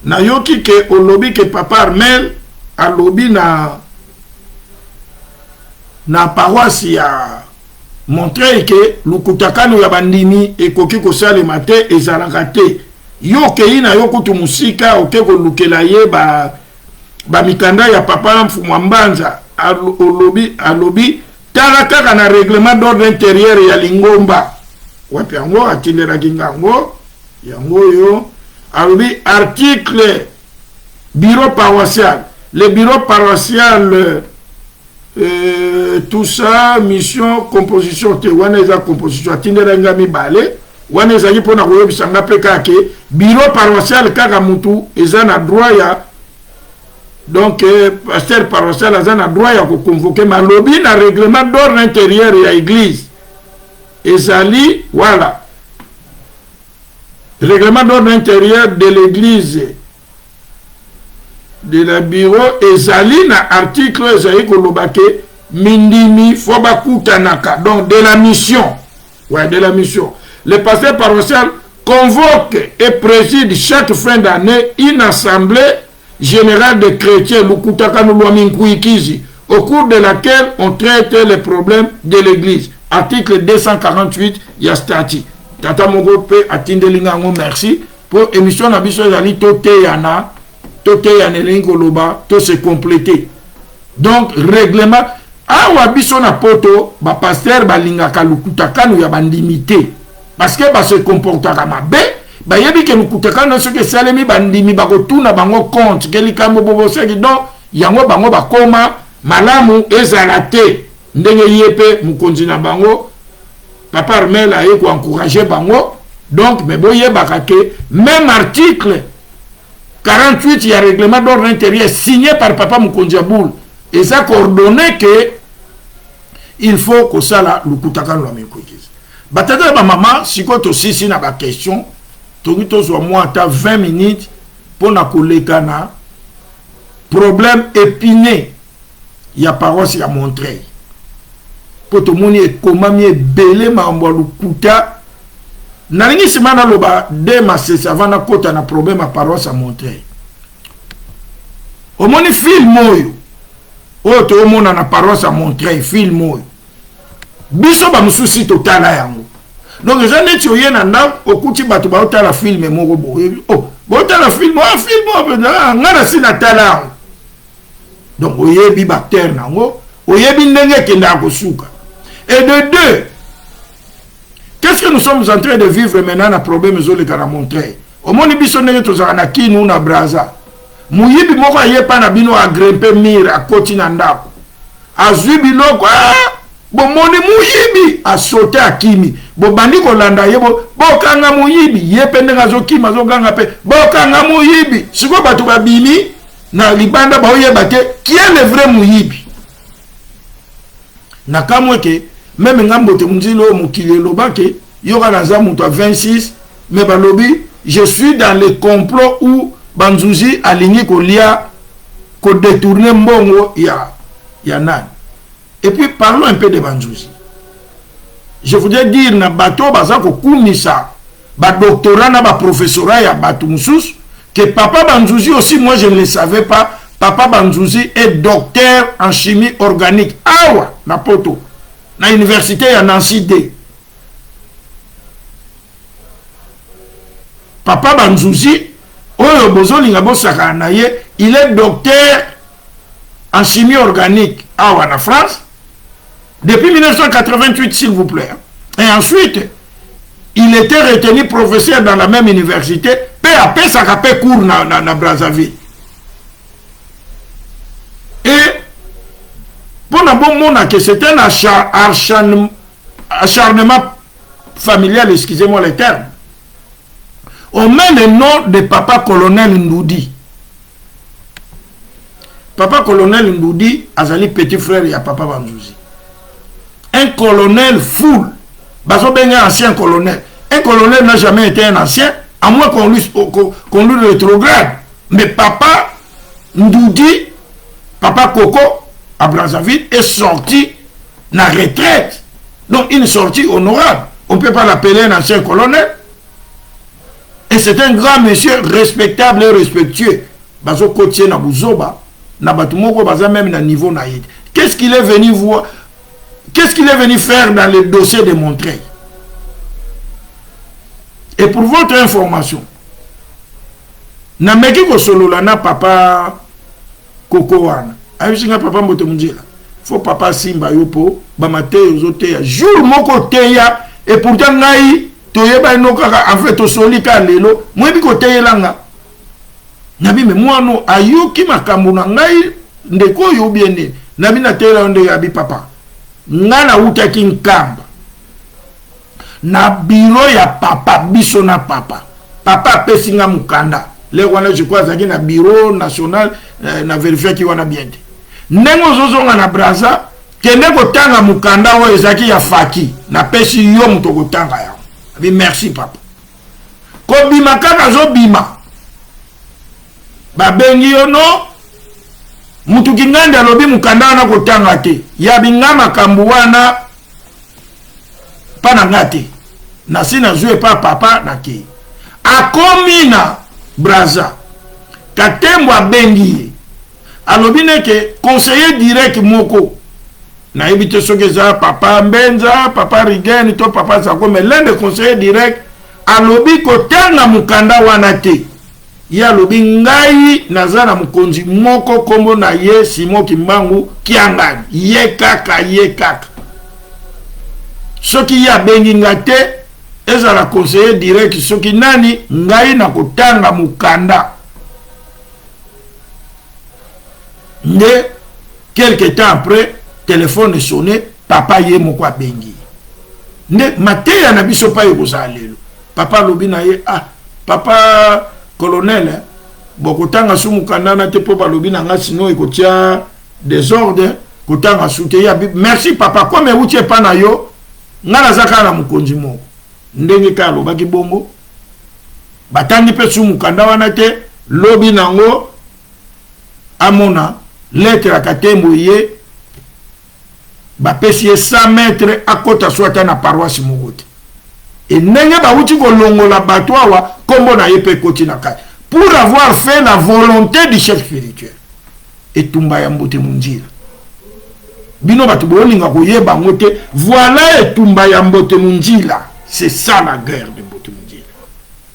na yoki ke olobi ke papa Armel alobi na paroisse ya Montreuil ke lukutakano ya bandimi ekoki kosalema te ezalaka te yo kei na yo kutu musika oke kolukela ye ba mikanda ya papa Mfumwa Mbanza alobi tala kaka na règlement d'ordre intérieur ya Lingomba wapi yango atinderaki ngango yango yo alobi article bureau paroissial le bureau paroissial tout ça mission composition te wana eza composition atindera ngami bale wana ezali mpona koyebisa nga mpe kake bureau paroissial kaka mutu eza na droit ya donc pasteur paroissial aza na droit ya koconvoke malobi na règlement d'ordre intérieur ya église ezali voilà règlement d'ordre intérieur de l'église de la bureau ezali na article ezali kolobake mindimi foba kutanaka donc de la mission ouais de la mission le pasteur paroissial convoque et préside chaque fin d'année une assemblée générale de chrétiens lukutaka nulwaminkuikizi au cours de laquelle on traite les problèmes de l'église article 248 ya statut tata mongo pe atindelinga ngo merci pour émission na biso ezali toteyana toteyanelingi koloba to se compléter donc règlement awa biso na poto ba pasteur balingaka lukutakano ya bandimité parce que ba se comportaka mabe ba yebi ke lukutakano soki salemi bandimi bakotuna bango compte kelikambo boboseki donc yango bango bakoma malamu ezala te ndenge yepe mukonzi na bango papa Armel aye ko encourager bango donc mais boyebaka ke même article 48 il y a règlement d'ordre intérieur signé par papa Mukonjaboul et ça coordonné que il faut que ça là le kutakano la mikokiz batata ba maman siko to sisi na ba question to soit moi ta 20 minutes pour na kolekana problème épineux il y a paroisse ya Montreuil pour tout moni comment mi belé mambo lukuta nalingi simana loba de masese avana kota na problème à paroisse à Montreuil omoni film oyo oto omona na paroisse à Montreuil film oyo biso ba mususi totala yango donc eza neti oyena na okuti bato ba otala film moko boye oh botala film ngana sina tala yango donc oyebi bacteur nango oyebi ndenge kenda kosuka et de deux. Qu'est-ce que nous sommes en train de vivre maintenant na problème zoleka na Montreuil? Omoni biso ndenge tozaka na kinu na braza. Muyibi moko ayepa na bino a grimper mire a koti na ndako. Azwi biloko bomoni muyibi a sauter a kimi. Bo bandi ko landa yebo bokanga muyibi yepe ndenge azokima zoganga pe bokanga muyibi. Siko bato babimi na libanda ba oyeba te qui est le vrai muyibi. Na kamweke même Mbote Mdila mukile lobake yoka naza muto 26 mais balobi je suis dans le complot où Banzuzi aligné kolia ko détourner mbongo ya nan. Et puis parlons un peu de Banzuzi. Je voudrais dire na bato baza ko kumisa ba doctorat na ba professorat ya bato musus que papa Banzuzi aussi moi je ne le savais pas papa Banzuzi est docteur en chimie organique awa na poto na université ya Nancy D. Papa Banzuzi, oyo bozolinga bosaka na ye, il est docteur en chimie organique awa na France depuis 1988 s'il vous plaît. Et ensuite, il était retenu professeur dans la même université, PAP ça kapé cours na Brazzaville. Et pour na bon mona que c'est un acharnement familial, excusez-moi le terme. On met le nom de papa colonel Ndoudi. Papa colonel Ndoudi azali petit frère ya papa Banzuzi. Un colonel full. Baso benga ancien colonel. Un colonel n'a jamais été un ancien, à moins qu'on lui rétrograde. Mais papa Ndoudi, papa Coco, à Brazzaville, est sorti na retraite. Donc une sortie honorable. On ne peut pas l'appeler un ancien colonel. Et c'est un grand monsieur respectable et respectueux. Bazo kotier na buzoba, na batumoko baza même na niveau na yé. Qu'est-ce qu'il est venu voir? Qu'est-ce qu'il est venu faire dans le dossier de Montreuil? Et pour votre information, na meki ko solola na papa Koko wana. Ayisinga papa Mbote Munjila. Faut papa Simba yopo, ba mate yozote ya jour moko teya et pourtant ngai toyeba no kaka en fait to solika lelo, mwebi ko teyelanga. Nabi me mwano ayuki makambo na ngai ndeko yo biene. Nabi na teyela onde ya bi papa. Ngana uta kinkamba. Na biro ya papa biso na papa. Papa pesinga mukanda. Le wana je crois zaki na bureau national na vérifier ki wana bien. Nengo zozonga na braza kende ko tanga mukanda wa ezaki ya faki na pesi yo muto ko tanga ya. Abi merci papa. Ko bima kaka zo bima. Ba bengi yo no mutu kinganda alobi mukanda na ko tanga te. Ya bingama kambu wana pana ngati. Na sina zwe pa papa na ki. Akomina braza katembo abengi alobine ke conseiller direct moko na ebite sokeza papa Mbenza papa Rigen to papa Sako mais l'un des conseillers direct alobi ko tanga mukanda wana te ya alobi ngai nazana mukonzi moko kombo na ye Simon Kimbangu kiangani ye kaka soki ya bengi ngate eza la conseiller direct soki nani ngai na kotanga mukanda ne quelque temps après téléphone sonné papa ye moko bengi ne mateya na biso pa yoko salelo papa lobi na ye papa colonel bokotanga su mukanda na te po ba lobi na nga sino ekotia désordre kotanga su te ya merci papa comme utie pa na yo ngala zaka na mukonzi moko ndenge kalo baki bongo batangi pe su mukanda wana te lobi nango amona lettre akatembo ye bapesi 100 mètres à kota swata na paroisse mogote et ndenge ba uti ko longola bato awa kombo na ye pe koti na kai pour avoir fait la volonté du chef spirituel et tumba ya Mbote Munjila bino batu bolinga ko yeba ngote voilà et tumba ya Mbote Munjila. C'est ça la guerre de Mbote Munjila.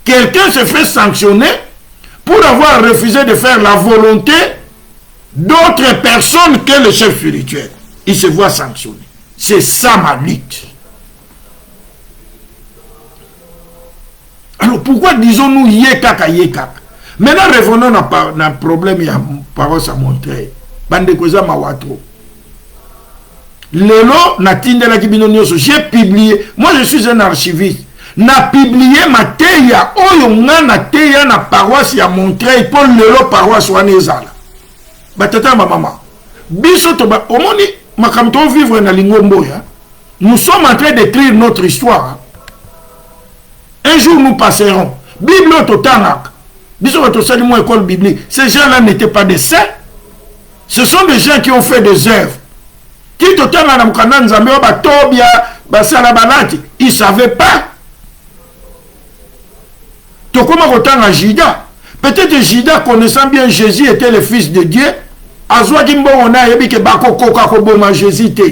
Quelqu'un se fait sanctionner pour avoir refusé de faire la volonté d'autres personnes que le chef spirituel. Il se voit sanctionner. C'est ça ma lutte. Alors pourquoi disons-nous yekaka yekaka? Maintenant revenons à un problème, il y a parole à montrer. Bande koza mawatro. Lelo na tindela kibino nyoso j'ai publié, moi je suis un archiviste, na publié ma teya oyo ngana teya na paroisse ya Montreuil pour lelo paroisse wana ezala batata mama biso to ba omoni makamto vivre na lingombo ya. Nous sommes en train d'écrire notre histoire. Un jour nous passerons Bible totanak biso to sali mo école biblique. Ces gens-là n'étaient pas des saints, ce sont des gens qui ont fait des œuvres. Qui totanga na mukanda nzambe wa batobia basala balati, ils savaient pas. Tokoma kotanga Jida, peut-être Jida connaissant bien Jésus était le fils de Dieu, azwa kimbo ona yebi ke bako koka ko boma Jésus te.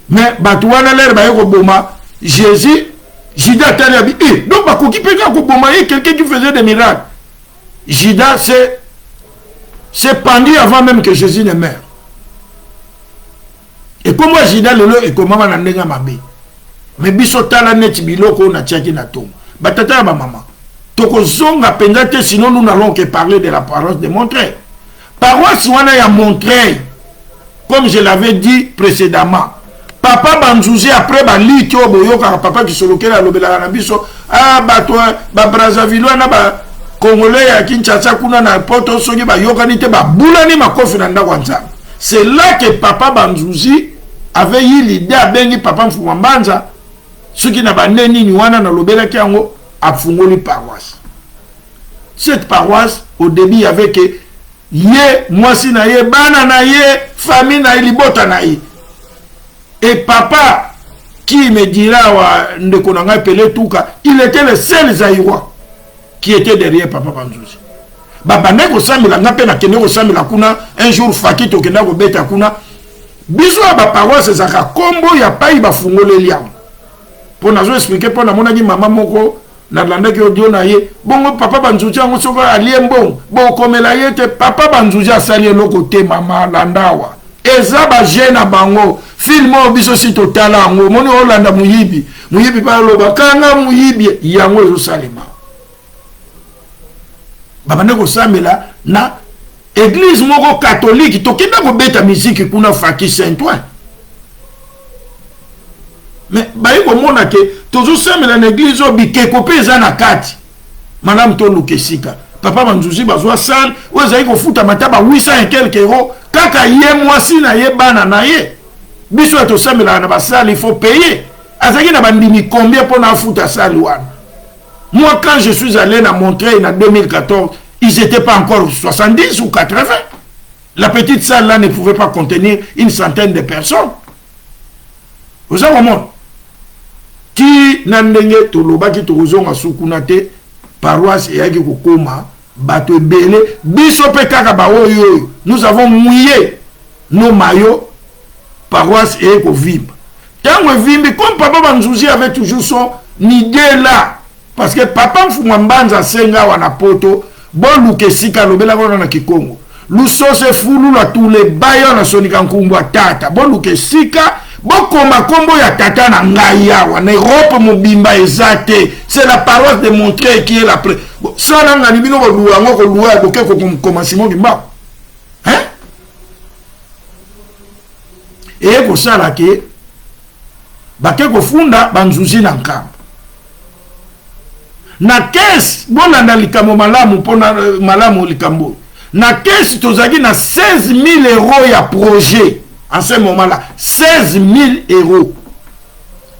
Mais batouana l'air ba ko boma Jésus, Jida tali abi donc bako ki peka ko boma quelqu'un qui faisait des miracles. Jida c'est pendu avant même que Jésus ne meure. Et comme moi Jida lelo et comme maman ndenga mabe. Mais biso tala net biloko na tiaki na tombe. Batata ba maman. Toko zonga pendate sinon nous n'allons que parler de la paroisse de Montreuil. Paroisse wana ya Montreuil. Comme je l'avais dit précédemment. Papa Banzouzi après ba li to boyoka papa qui solokela lobela na biso bato ba Brazzaville wana ba Congolais ya Kinshasa kuna na poto soki ba yokani te ba bulani makofi na ndako nzambe. C'est là que papa Banzouzi avait eu l'idée à bengi papa Mfumambanza ce qui n'a pas neni ni wana na lobela kiango a fungoli paroisse. Cette paroisse au début il y avait que ye mwasi na ye bana na ye famille na libota na ye. Et papa qui me dira wa ndeko na ngai Pelé Touka, il était le seul Zaïrois. qui était derrière Papa Banzouzi. Babane ko samela ngape na kende ko samela kuna un jour faki to kenda ko beta kuna biso ba paroisse zaka kombo ya pai ba fungole liam. Pour nazo expliquer pour na monaki mama moko na landaki audio na ye bongo Papa Banzouzi ngo soko aliembo bo komela yete Papa Banzouzi asali loko te mama landawa. Eza ba jeune bango filmo biso si totala ngo moni olanda muyibi pa loba kanga muyibi yango ezo salema. Babane ko samela na église moko catholique to kenda ko beta musique kuna faki Saint-Ouen. Mais bayi ko mona ke tozo samela na église obike ko peza na kati. Madame Tolu Kesika. Papa Banzouzi bazwa sal, oza ko futa mataba 800 et quelques euros kaka ye mwasi na ye bana na ye. Biso to samela na basali il faut payer. Azaki na bandimi combien pour na futa sali wana. Moi, quand je suis allé à Montreuil en 2014, ils n'étaient pas encore 70 ou 80. La petite salle-là ne pouvait pas contenir une centaine de personnes. Vous savez comment? Qui n'andenge toloba ki tozonga sukunate paroisse et yaki kokoma bato belé bisope kaka ba oyo. Nous avons mouillé nos maillots paroisse et kovimba. Tant vimbi comme Papa Banzouzi avait toujours son idée là. Parce que Papa Mfumambanza senga wana poto bon luke sika lobela wana na Kikongo lusose fulu la tous les bayo na sonika nkumbwa tata bon luke sika bokoma kombo ya tata na ngai awa na Europe mobimba ezate c'est la paroisse de Montreuil qui est la pré ça na ngani bino ko luwa ngoko luwa ko ke ko commencement kimba hein et ko sala ke bake ko funda Banzouzi na nkamba na caisse bona na likamo malamu pona malamu likambo na caisse tozaki na 16 000 euros ya projet en ce moment là 16 000 euros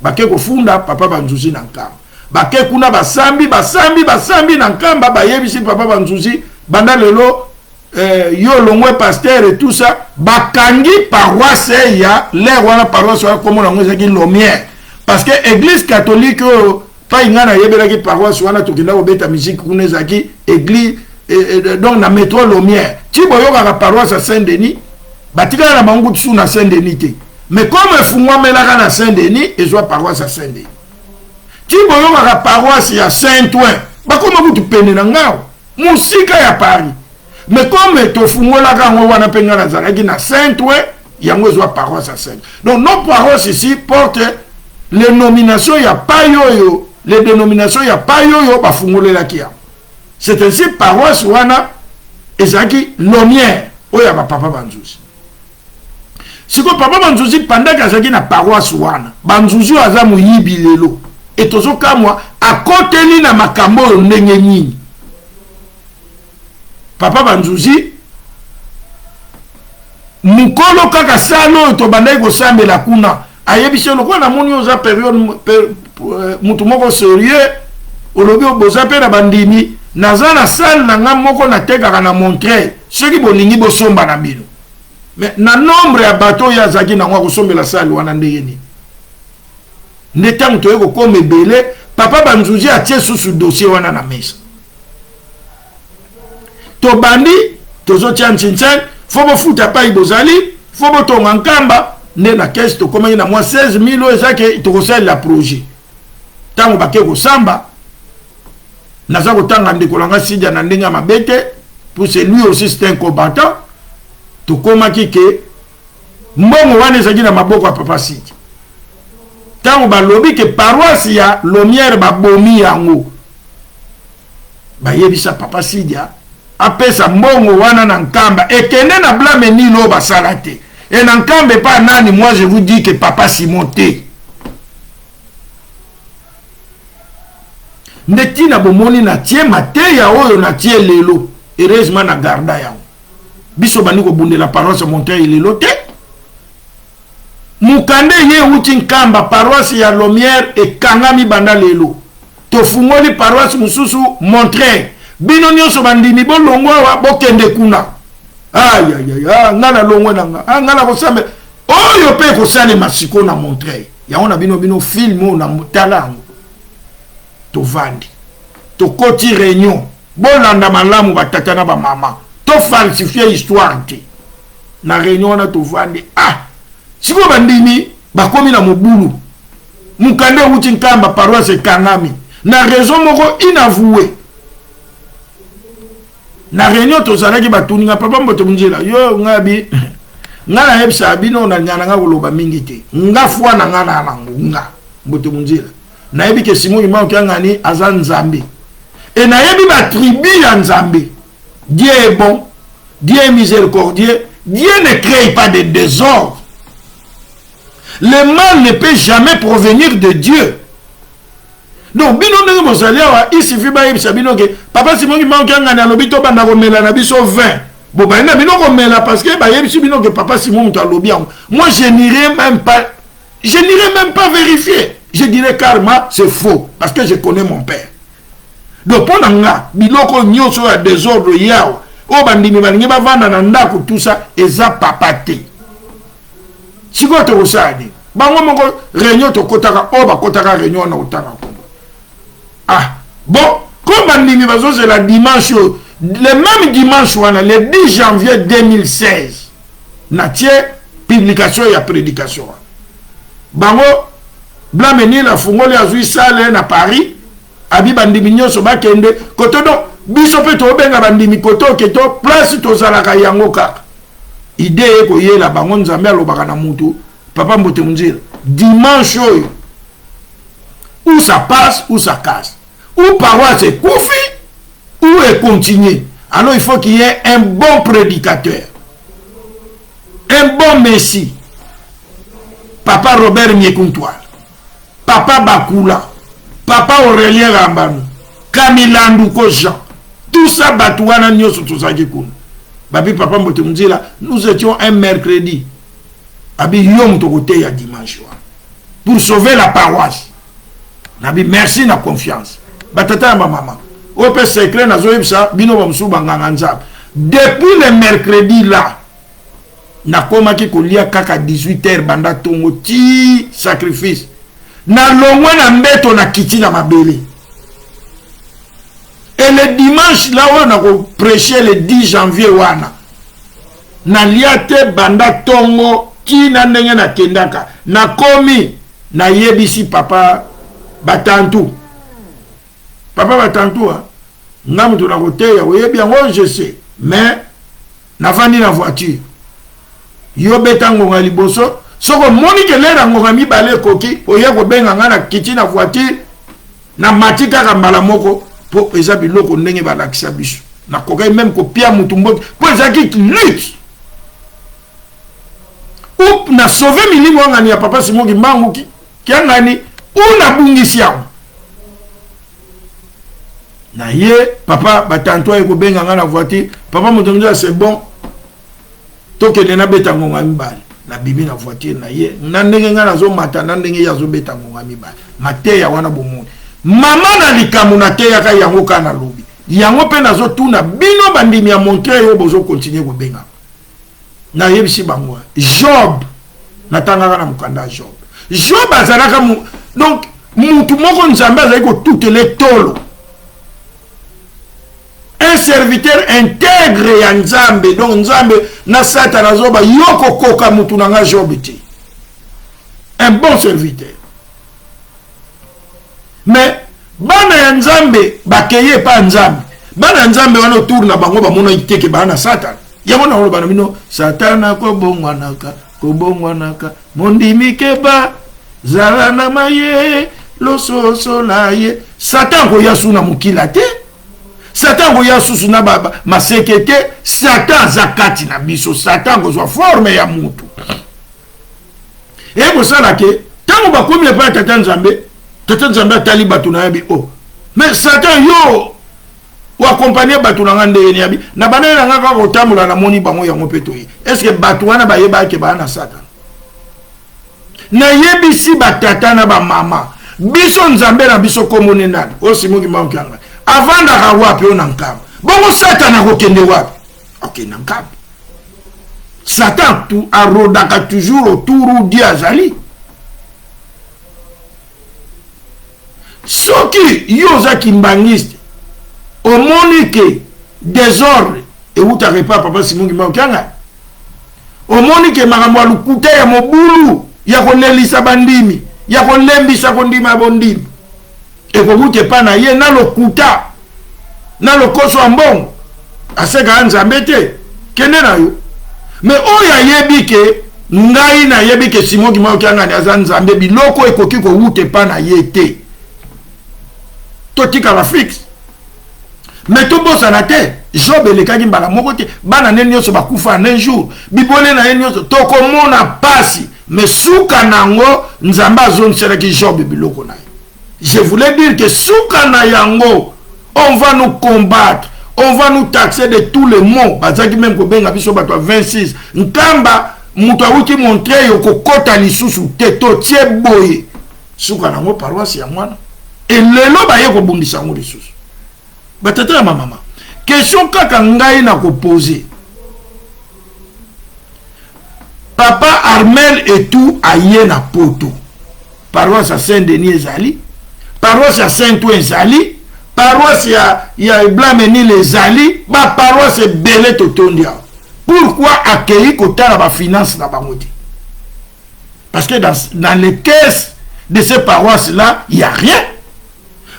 bake ko funda Papa Banzouzi na nkamba bake kuna basambi na nkamba bayebisi Papa Banzouzi banda lelo yo longwe pasteur et tout ça bakangi paroisse ya l'air wana paroisse ya comme on ngezaki Lomière parce que église catholique pas ingana yebela ki paroisse wana tokenda obeta musique kunezaki église donc na métro Lomière ti boyoka ka paroisse à Saint-Denis batika na bangu tsu na Saint-Denis te mais comme fungwa melaka na Saint-Denis et soit paroisse à Saint-Denis ti boyoka ka paroisse ya Saint-Ouen bakoma butu pene na ngao musika ya Paris mais comme to fungola ka ngo wana penga na zalaki na Saint-Ouen yango soit paroisse à Saint. Donc nos paroisses ici portent les nominations ya payoyo. Les dénominations, il n'y a pas yo ba fungole la kia. C'est ainsi paroisse wana ezaki Lomière oya ba Papa Banzouzi. Siko Papa Banzouzi pendant qu'azaki na paroisse wana, Banzouzi aza muyibi lelo. Et tozo kamwa akoteli na makambo ndenge nini. Papa Banzouzi mukolo kaka salo to bandai ko sambela kuna. Ayebisi lokwa na moni oza période mutu moko sérieux olobi oboza pe na bandimi naza na salle na nga moko na tekaka na Montreuil soki bolingi bosomba na bino mais na nombre ya bato ya zaki na ngwa kosombela salle wana ndenge nini nde tango toye kokoma ebele Papa Banzouzi atie susu dossier wana na mesa tobandi tozotia nchinchen fo bofuta pai bozali fo botonga nkamba nde na caisse to komaki na mwa 16 000 ezake tokosala la projet tango bake kosamba naza kotanga ndeko langa Sidia na ndenge mabete pour c'est lui aussi c'est un combattant tokomaki ke mbongo wana ezaki na maboko ya Papa Sidia tango balobi ke paroisse ya Lomière babomi yango bayebisa Papa Sidia apesa mbongo wana na nkamba ekende na blame nilo basala te. Et dans le pas nani, moi je vous dis que Papa Simonté. Neti na bomoni na tie mate ya oyo na tie lelo. Heureusement na garda ya. Biso bani ko bunde la paroisse Montreuil lelo te. Mukande ye uti nkamba paroisse ya Lomière et kangami banda lelo. To fungoli paroisse mususu Montreuil. Bino nyonso bandini bolongwa wa bokende kuna. Aïe aïe aïe, ngana longwe nanga, ngana kosambe. Oyo pe kosale masiko na Montreuil. Ya on a bino film na mutalango. To vandi. tokoti réunion bolanda malamu batata na bamama tofalsifie histoire te na réunion wana tovandi siko bandimi bakomi na mobulu mukande wuti nkamba paroisse Kangami na raison moko inavoué na réunion tozalaki batuninga papa mbote munjila yo ngabi ngana hebsa bino na nyana nga koloba mingi te nga fwa na ngana na nga mbote munjila na yebi ke Simon Imao Kiangani aza nzambe et na yebi ba tribu ya nzambe. Dieu est bon, Dieu est miséricordieux, Dieu ne crée pas de désordre. Le mal ne peut jamais provenir de Dieu. Donc bino ndenge bozaliawa il suffit ba yebisa bino ke papa Simon Imao Kiangani alobi to banda komela na biso 20. Bon ba ina bino komela parce que ba yebisi bino ke papa Simon muto alobi yango. Moi je n'irai même pas vérifier. Je dirais karma c'est faux parce que je connais mon père. Donc pendant nga biloko nyoso ya désordre yao o bandimi balingi bavanda na ndako tout ça eza papate. Siko to osadi bango moko réunion to kotaka o ba kotaka réunion na otaka ko. Bon, comme bandimi bazo c'est la dimanche le même dimanche wana le 10 janvier 2016 na tie publication ya prédication. Bango Blameni la fungoli azui sale na Paris abi bandimi nyoso bakende koto do biso pe to benga bandimi koto keto place to zalaka yango kaka idée ko yela bango nzambe alobaka na mutu papa mbote munzira dimanche oyo où ça passe ou ça casse ou paroisse est koufi ou est continué. Alors il faut qu'il y ait un bon prédicateur, un bon messie. Papa Robert Miekuntoa, Papa Bakula, Papa Aurélien Rambanu, Kamilandu Jean, tout ça batouana nyoso tozaki kuna. Babi papa mbote munzila, nous étions un mercredi. Abi yom tokote ya dimanche pour sauver la paroisse. Nabi merci na confiance. Batata ma maman. Ope secret na zoyebsa bino bamsu banganga nzab. Depuis le mercredi là, na komaki kolia kaka 18h banda tongo ti sacrifice. Na longwe na mbeto na kiti na mabele. Et le dimanche là on a prêché le 10 janvier wana. Na liate banda tongo ki na ndenge na kendaka. Na komi na yebisi papa Batantou. Papa Batantou nga mutu na kote ya oyebi yango je sais. Mais na vandi na voiture. Yo beta ngonga liboso. Soko moni ke lera ngonga mibale koki. Oye ko benga nga na kiti na voiture. Na matika kambala moko. Po eza biloko ndenge balakisa biso. Na kokai même ko pia mutu mboki. Po eza ki lutte. Ou na sauver milimo ngani ya papa Simon Kimbangu ki ngani una bungisi yango. Na ye papa Batantou eko benga nga na voiture. Papa mutonza c'est bon. Toke na beta ngonga mibale. Na bibi na voiture na ye. Na ndenge nga nazo mata na ndenge ya zo beta ngonga mibale. Mate ya wana bomoni. Mama na likamu na te ya ka yango kana lobi. Yango pe nazo tuna bino bandimi ya montrer yo bozo continuer ko benga. Na yebisi bango. Job natanga na mukanda Job. Job azalaka donc mutu moko nzambe azali ko toutes les tolo. Un serviteur intègre ya nzambe donc nzambe na satana zoba yoko koka mutu nanga Job te. Un bon serviteur. Mais bana ya nzambe bakeye pa nzambe. Bana nzambe wana tourna bango ba mona iteke bana satana. Yango na holo bana bino satana ko bongwanaka mondimi keba zala na maye lososo la ye satan ko yasuna mukila te satan ko yasusu na baba masekete satan zakati na biso satan ko zwa forme ya mutu e ko sala ke tango ba komi pa tata nzambe tali batu na yabi mais satan yo ou accompagner batu na ngande yabi na bana na ngaka ko tamula na moni bango yango peto est-ce que batu wana ba yeba ke ba na satan na yebisi batata na ba mama biso nzambe na biso komone nani o Simon Kimbangu Kiangani avanda ka wapi o nankama bongo satan na ko kende wapi ok nankama satan tu arodaka toujours autour di azali soki yo za kimbangiste omoni ke désordre eutaka epa papa Simon Kimbangu Kyanga omoni ke makambo ya lukuta ya mobulu ya kolelisa bandimi ya kolembisa kondima bondimi ekokuta epa na ye na lokuta na lokoso ya mbongo aseka nzambe te kende na yo me oyo ayebi ke ngai nayebi ke Simon Kimbangu Kyanga aza nzambe biloko ekoki kowuta epa na ye te totika ba fixe mais tobosana te Job elekaki mbala moko te bana ne nyonso bakufa na un jour bibole na ye nyonso tokomona pasi mais suka nango nzambe azongiselaki Job biloko na ye. Je voulais dire que suka na yango on va nous combattre, on va nous taxer de tous les mots. Bazaki même kobenga biso bato 26 nkamba mutu awuti montre yo kokota lisusu te totie boye suka nango paroisse ya mwana elelo baye kobundisa ngo lisusu batata ya mama. Question kaka ngai na ko poser. Papa Armel et tout aye na poto. Paroisse à Saint-Denis ezali, paroisse à Saint-Ouen ezali, paroisse ya Blameni les ali, ba paroisse belé totondia. Pourquoi accueillir kotala ba finance na bangoti? Parce que dans les caisses de ces paroisses là, il y a rien.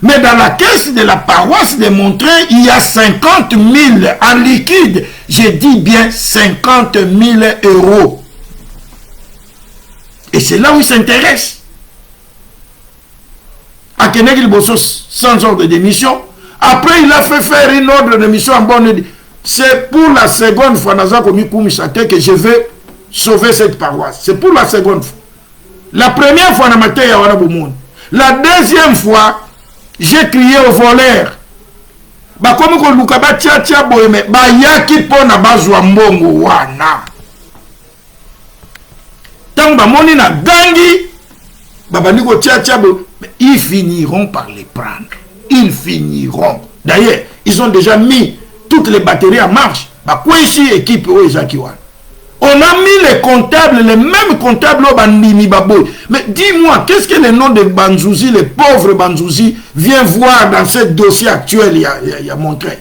Mais dans la caisse de la paroisse de Montreuil, il y a 50 000 en liquide. Je dis bien 50 000 euros. Et c'est là où il s'intéresse. À Kenegil Bosso, sans ordre d'émission. Après, il a fait faire une ordre d'émission en bonne. C'est pour la seconde fois que je vais sauver cette paroisse. C'est pour la seconde fois. La première fois, la deuxième fois, j'ai crié au voleur. Ba comme ko luka ba tia boyeme ba yaki pona bazwa mbongo wana. Tant ba moni na gangi ba niko tia bo, ils finiront par les prendre. Ils finiront. D'ailleurs, ils ont déjà mis toutes les batteries en marche. Ba quoi ici équipe o ezakiwa. On a mis les comptables, les mêmes comptables au Bandimi Baboy. Mais dis-moi, qu'est-ce que le nom de Banzouzi, les pauvres Banzouzi, vient voir dans ce dossier actuel, il y a montré.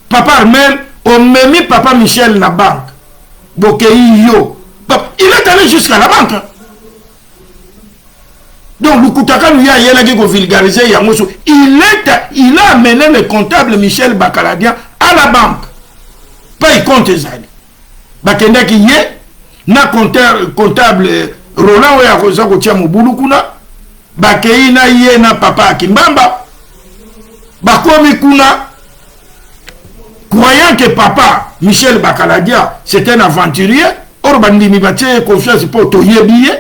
Papa Armel, on m'a mis Papa Michel na banque. Bokei yo. Il est allé jusqu'à la banque. Donc, le Koutaka nous a vulgarisé. Il a amené le comptable Michel Bakaladien à la banque. Pas y compte ezali bakenda ki ye na comptable Roland oya koza kotia mobulu kuna bakei na ye na papa Kimbamba bakomi kuna croyant que papa Michel Bakaladia c'est un aventurier or bandimi batie confiance pour toyebiye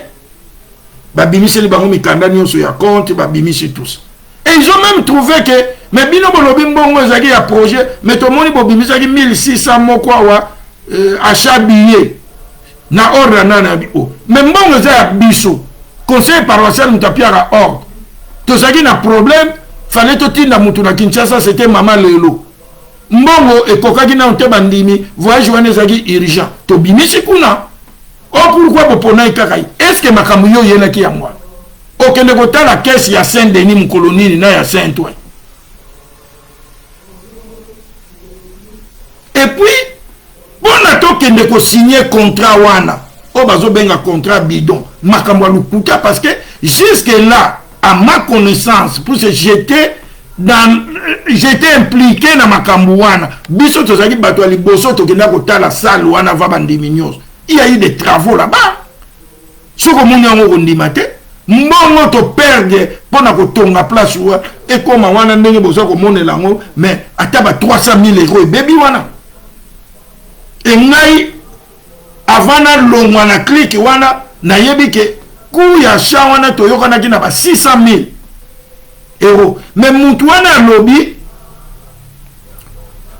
babimisi bango mikanda nyonso ya compte babimisi tous. Et ils ont même trouvé que, mais bino bolobi mbongo ezaki ya projet, mais tout le monde bobimisaki 1600 moko wa achat billet na ordre na bio. Mais mbongo eza ya biso. Conseil paroissial mutapiara ordre. Tozaki na problème, fallait totinda mutu na Kinshasa, c'était maman lelo. Mbongo ekokaki na onte bandimi, voyage wana ezaki urgent. To bimisi kuna. Oh pourquoi bopona ikakai? Est-ce que makambo yo yelaki ya mwa? Aucun de côté la caisse il y a Saint-Denis mon colonie na ya Saint-Ouen. Et puis bon attend que ne signer contrat wana. O bazo benga contrat bidon. Makambo lukuta parce que jusque là à ma connaissance pour se jeter dans j'étais impliqué dans makambo wana. Biso tozaki bato ali boso to kenda kota la salle wana va bandiminyos. Il y a eu des travaux là-bas. Soko munyango kondimate. Mbongo to perdre pona kotonga place wa et comme wana ndenge bozo ko monela ngo mais ataba 300 000 euros baby wana et ngai avant na longwa na clique wana na yebi ke ku ya sha wana to yokana kina ba 600 000 euros mais mutu wana lobby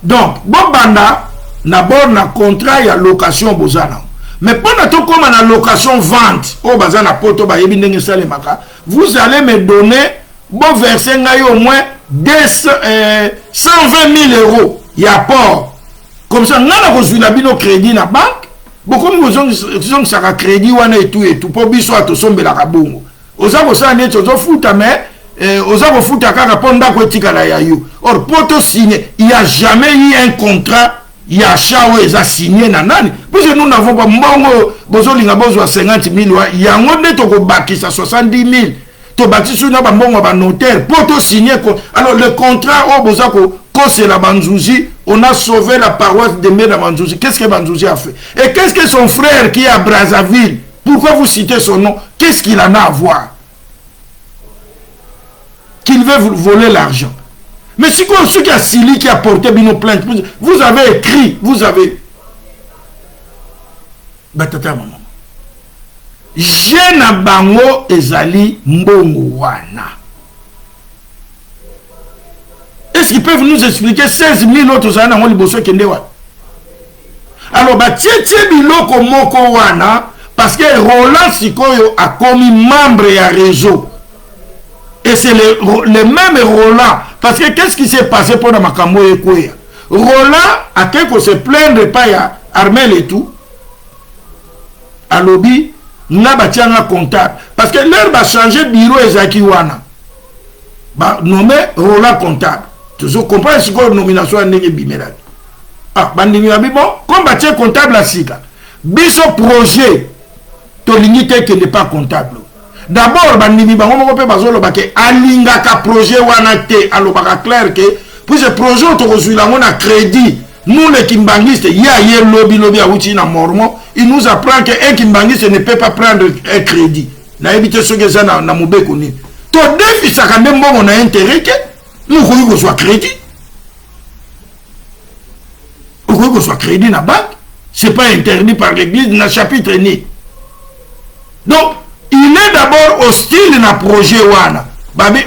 donc bobanda na bord na contrat ya location bozana. Mais pendant tout comme en location vente, au bazar na poto ba yebi ndenge salemaka, vous allez me donner bon verser au moins 120 000 euros. Il y a port. Comme ça, on a reçu la bino crédit na banque. Beaucoup de gens ça crédit wana et tout pour biso to sombe la kabongo. Oza ko ça net ozo futa mais oza kofuta kaka mpo ndako etikala ya yo. Or poto signé, il n'y a jamais eu un contrat ya achat oyo eza signé na nani, puisque nous n'avons pas mbongo bozolinga bozwa 50 000 yango nde tokobakisa 70 000 tobakisi na bambongo ba notaire poto signé. Alors le contrat oyo boza kosela Banzuzi, on a sauvé la paroisse de Mbeda Banzuzi. Qu'est-ce que Banzuzi a fait? Et qu'est-ce que son frère qui est à Brazzaville, pourquoi vous citez son nom? Qu'est-ce qu'il en a à voir? Qu'il veut vous voler l'argent. Mais si ceux qui a Sili qui a porté Bino plainte, vous avez écrit, vous avez... Batata maman. Jena bango ezali mbongo wana. Est-ce qu'ils peuvent nous expliquer 16 000 autres années dans le Kendewa? Alors, tchétché biloko moko wana, parce que Roland Sikoyo a commis membre et réseau. Et c'est le même Roland. Parce que qu'est-ce qui s'est passé pour Makambo et Kouya? Roland a quelque se plaindre pas à Armel et tout. À lobby, n'a pas un comptable. Parce que l'heure va changer de bureau et Zakiwana. Bah, nommé Roland comptable. Tu comprends ce que la nomination a été bimérale. Ah, bandimi bon, comme bâtir comptable à Sika. Biso projet, to limite qui n'est pas comptable. D'abord, bandimi bon, on peut pas dire alinga ka projet wana te, alobaka clair que pour ce projet on te reçoit là on a crédit. Nous les kimbangistes, il y a lobby à outil na mormon, il nous apprend que un kimbangiste ne peut pas prendre un crédit. Na éviter ce que ça na moube koni. To défi ça quand même bon on a intérêt que nous voulons que soit crédit. Nous voulons que soit crédit dans la banque. Ce n'est pas interdit par l'église dans le chapitre ni. Donc, il est d'abord hostile dans le projet wana. Babi,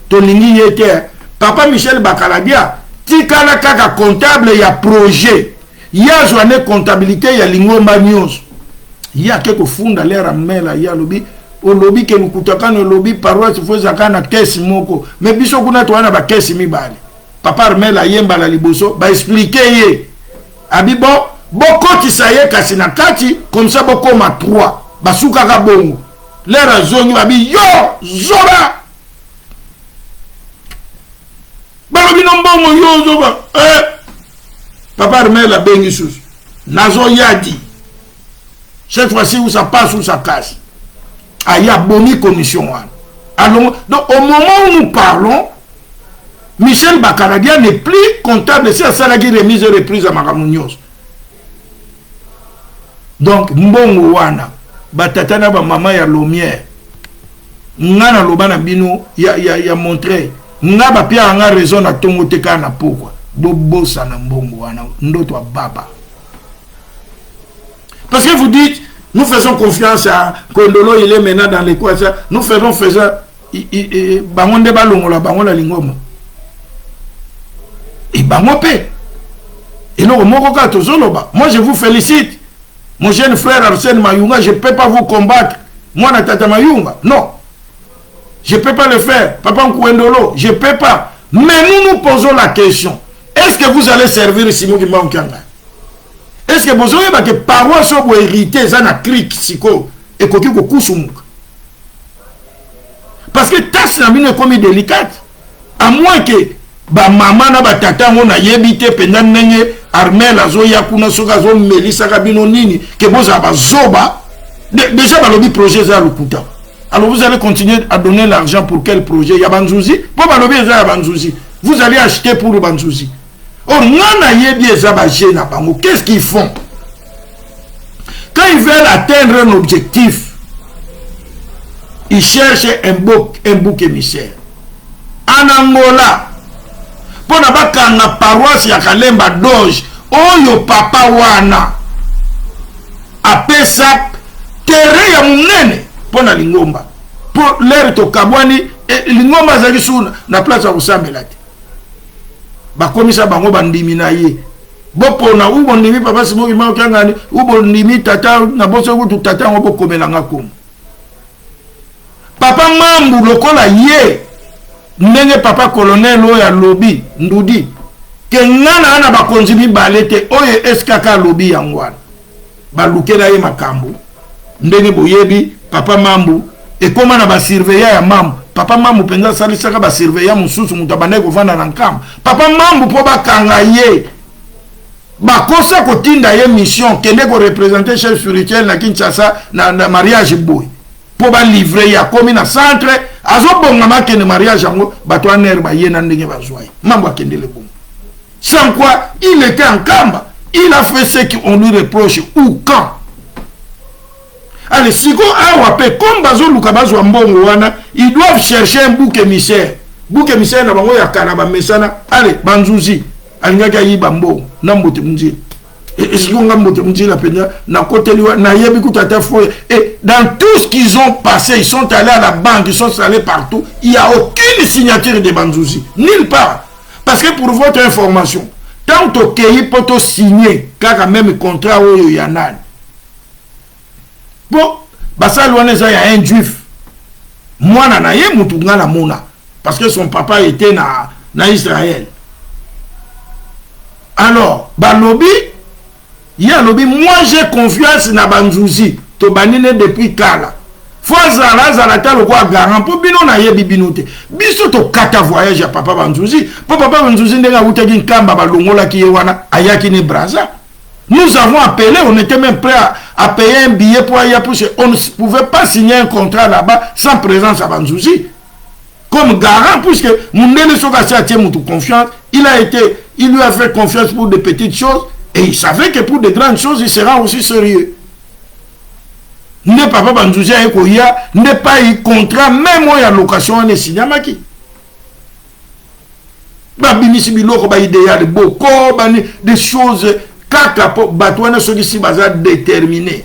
ton ligne était. Papa Michel Bakaladia, tikala kaka comptable, il y a projet. Il y a journée comptabilité, il y a lingomba news. Il y a quelques fonds dans l'air à mail, il y a lobby. Au lobby que nous coûtons le lobby paroisse faut zakana caisse moko mais biso kuna to wana ba caisse mibale papa Armel ayemba la liboso ba expliquer ye abibo boko tisaye kasi na kati comme ça boko ma 3 basuka ka bongo l'air azongi babi yo zoba balobi no mbongo yo zoba papa Armel a bengi sous nazo yadi cette fois-ci où ça passe ou ça casse. Ah, il y a boni commission. Alors, donc, au moment où nous parlons, Michel Bakaradia n'est plus comptable, c'est ça qui remise et reprise à Maramounios. Donc, mbongo wana, batatana ba mama ya lomière, ngana lobana bino, ya montré, ngaba pia nga raison na tongo teka na pourquoi. Bobosa na mbongo wana, ndoto baba. Parce que vous dites, nous faisons confiance à Kondolo, il est maintenant dans les coins. Nous faisons bangon de balongola, bangon la lingoma. Et bangon paix. Et non, moi je vous félicite. Mon jeune frère Arsène Mayunga, je ne peux pas vous combattre. Moi, Natata Mayunga, non. Je ne peux pas le faire. Papa Nkouendolo, je ne peux pas. Mais nous nous posons la question. Est-ce que vous allez servir Simon Kimba Nkanga? Est-ce que vous avez que parois sont hérité ça na cric siko et koki ko kusumuka? Parce que tâche na bino comme délicate. À moins que ba maman na ba tata on a yebité pendant nenge Armel azo yakuna soka zo melisa ka bino nini que vous avez zoba déjà ba lobby projet za lukuta. Alors vous allez continuer à donner l'argent pour quel projet? Il y a Banzuzi, pour ba lobby za Banzuzi. Vous allez acheter pour Banzuzi. Or, qu'est-ce qu'ils font? Quand ils veulent atteindre un objectif, ils cherchent un bouc émissaire. En Angola, pour la paroisse, il y a Kalemba Doge, Oyo Papa Wana, Apesap, Terre ya Munene, pour la Lingomba. Pour l'air de Kabwani, Lingomba Zagisou, la place à Oussambelati. Bakomisa bango bandimi na ye bopo na ubo ndimi papa simo ima okangani ubo ndimi tata na boso kutu tata ngo bokomelanga komo papa mambu lokola ye ndenge papa colonel oya lobby ndudi ke ngana ana bakonzi mibalete oye eskaka lobby yangwana balukela ye makambo ndenge boyebi papa mambu ekoma na ba surveiller ya mambu papa mambo penza salisaka ba surveillant mususu mutabane ko vanda na nkamba papa mambo po bakanga ye bakosa kotinda ye mission kende ko représenter chef spirituel na Kinshasa na mariage boy po ba livrer ya komi na centre azobonga makene mariage yango bato aner ba ye na ndenge bazwai mambo akendele bon sans quoi il était en Kamba, il a fait ce qu'on lui reproche ou quand. Allez, si on a appelé comme Bazo Lukabazo Mbongo wana, ils doivent chercher un bouc émissaire. Bouc émissaire na bango ya Kanaba Mesana. Allez, Banzuzi, alingaka yi bambo, nambote munzi. Et si on a mbote munzi la peine, na côté liwa, na yebi kutata foye. Et dans tout ce qu'ils ont passé, ils sont allés à la banque, ils sont allés partout, il n'y a aucune signature de Banzuzi, nulle part. Parce que pour votre information, tant que pays peut signer, car même contrat où il y en a. Bon, basa loaneza ya un juif. Moi na ye mutunga na mona parce que son papa était na Israël. Alors, balobi, ya lobi, moi j'ai confiance na Banzuzi, to banine depuis kala. Fois zala talo kwa garant po bino na ye bibinote. Biso to kata voyage ya papa Banzuzi. Po papa Banzuzi ndenga utaki nkamba balongola ki wana ayaki ni Braza. Nous avons appelé, on était même prêt à payer un billet pour aller pour on ne pouvait pas signer un contrat là-bas sans présence à Banzuzi. Comme garant, puisque Mundele Sokasi a tient toute confiance, il lui a fait confiance pour des petites choses et il savait que pour de grandes choses, il sera aussi sérieux. N'est pas Banzuzi a n'est pas eu contrat, même moi, il y a location, on est signé à Maki. Babinisi biloko ba idéal beaucoup des choses kaka po batwana soki si baza déterminé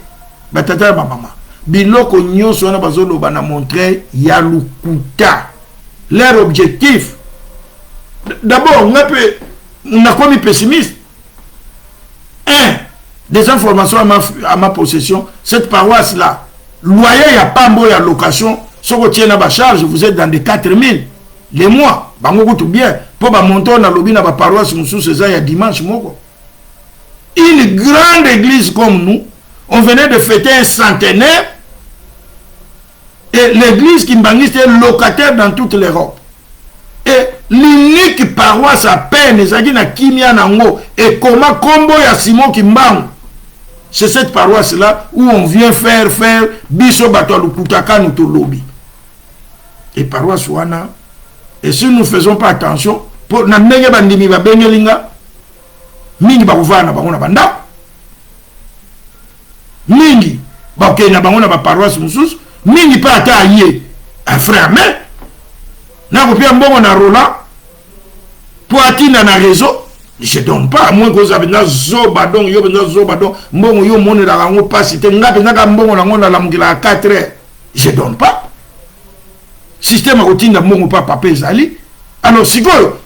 batata ba mama biloko nyonso na bazolo bana montrer ya lukuta leur objectif d'abord on a comme pessimiste des informations à ma possession cette paroisse là loyer ya pambo ya location soko tiena ba charge vous êtes dans des 4000 les mois bango tout bien pour ba monter na lobby na ba paroisse mususu ça ya dimanche moko. Une grande église comme nous, on venait de fêter un centenaire et l'église Kimbangiste est locataire dans toute l'Europe. Et l'unique paroisse à peine, et comment Kombo ya Simon Kimbang, c'est cette paroisse-là où on vient faire Biso Batolukutaka Nutolobi. Et paroisse Wana, et si nous ne faisons pas attention, pour n'amener bandimi ba bengelinga, mingi bakuvana bango na banda mingi bakena bango na ba paroisse mususu mingi pa ata aye un frère mais na ko pia mbongo na rola pour atina na réseau je donne pas à moins que ça benza zoba donc yo benza zoba donc mbongo yo moni la ngo passe te ngape ngaka mbongo na ngona la mungila 4 heures je donne pas système routine mbongo pa papa ezali alors sikoyo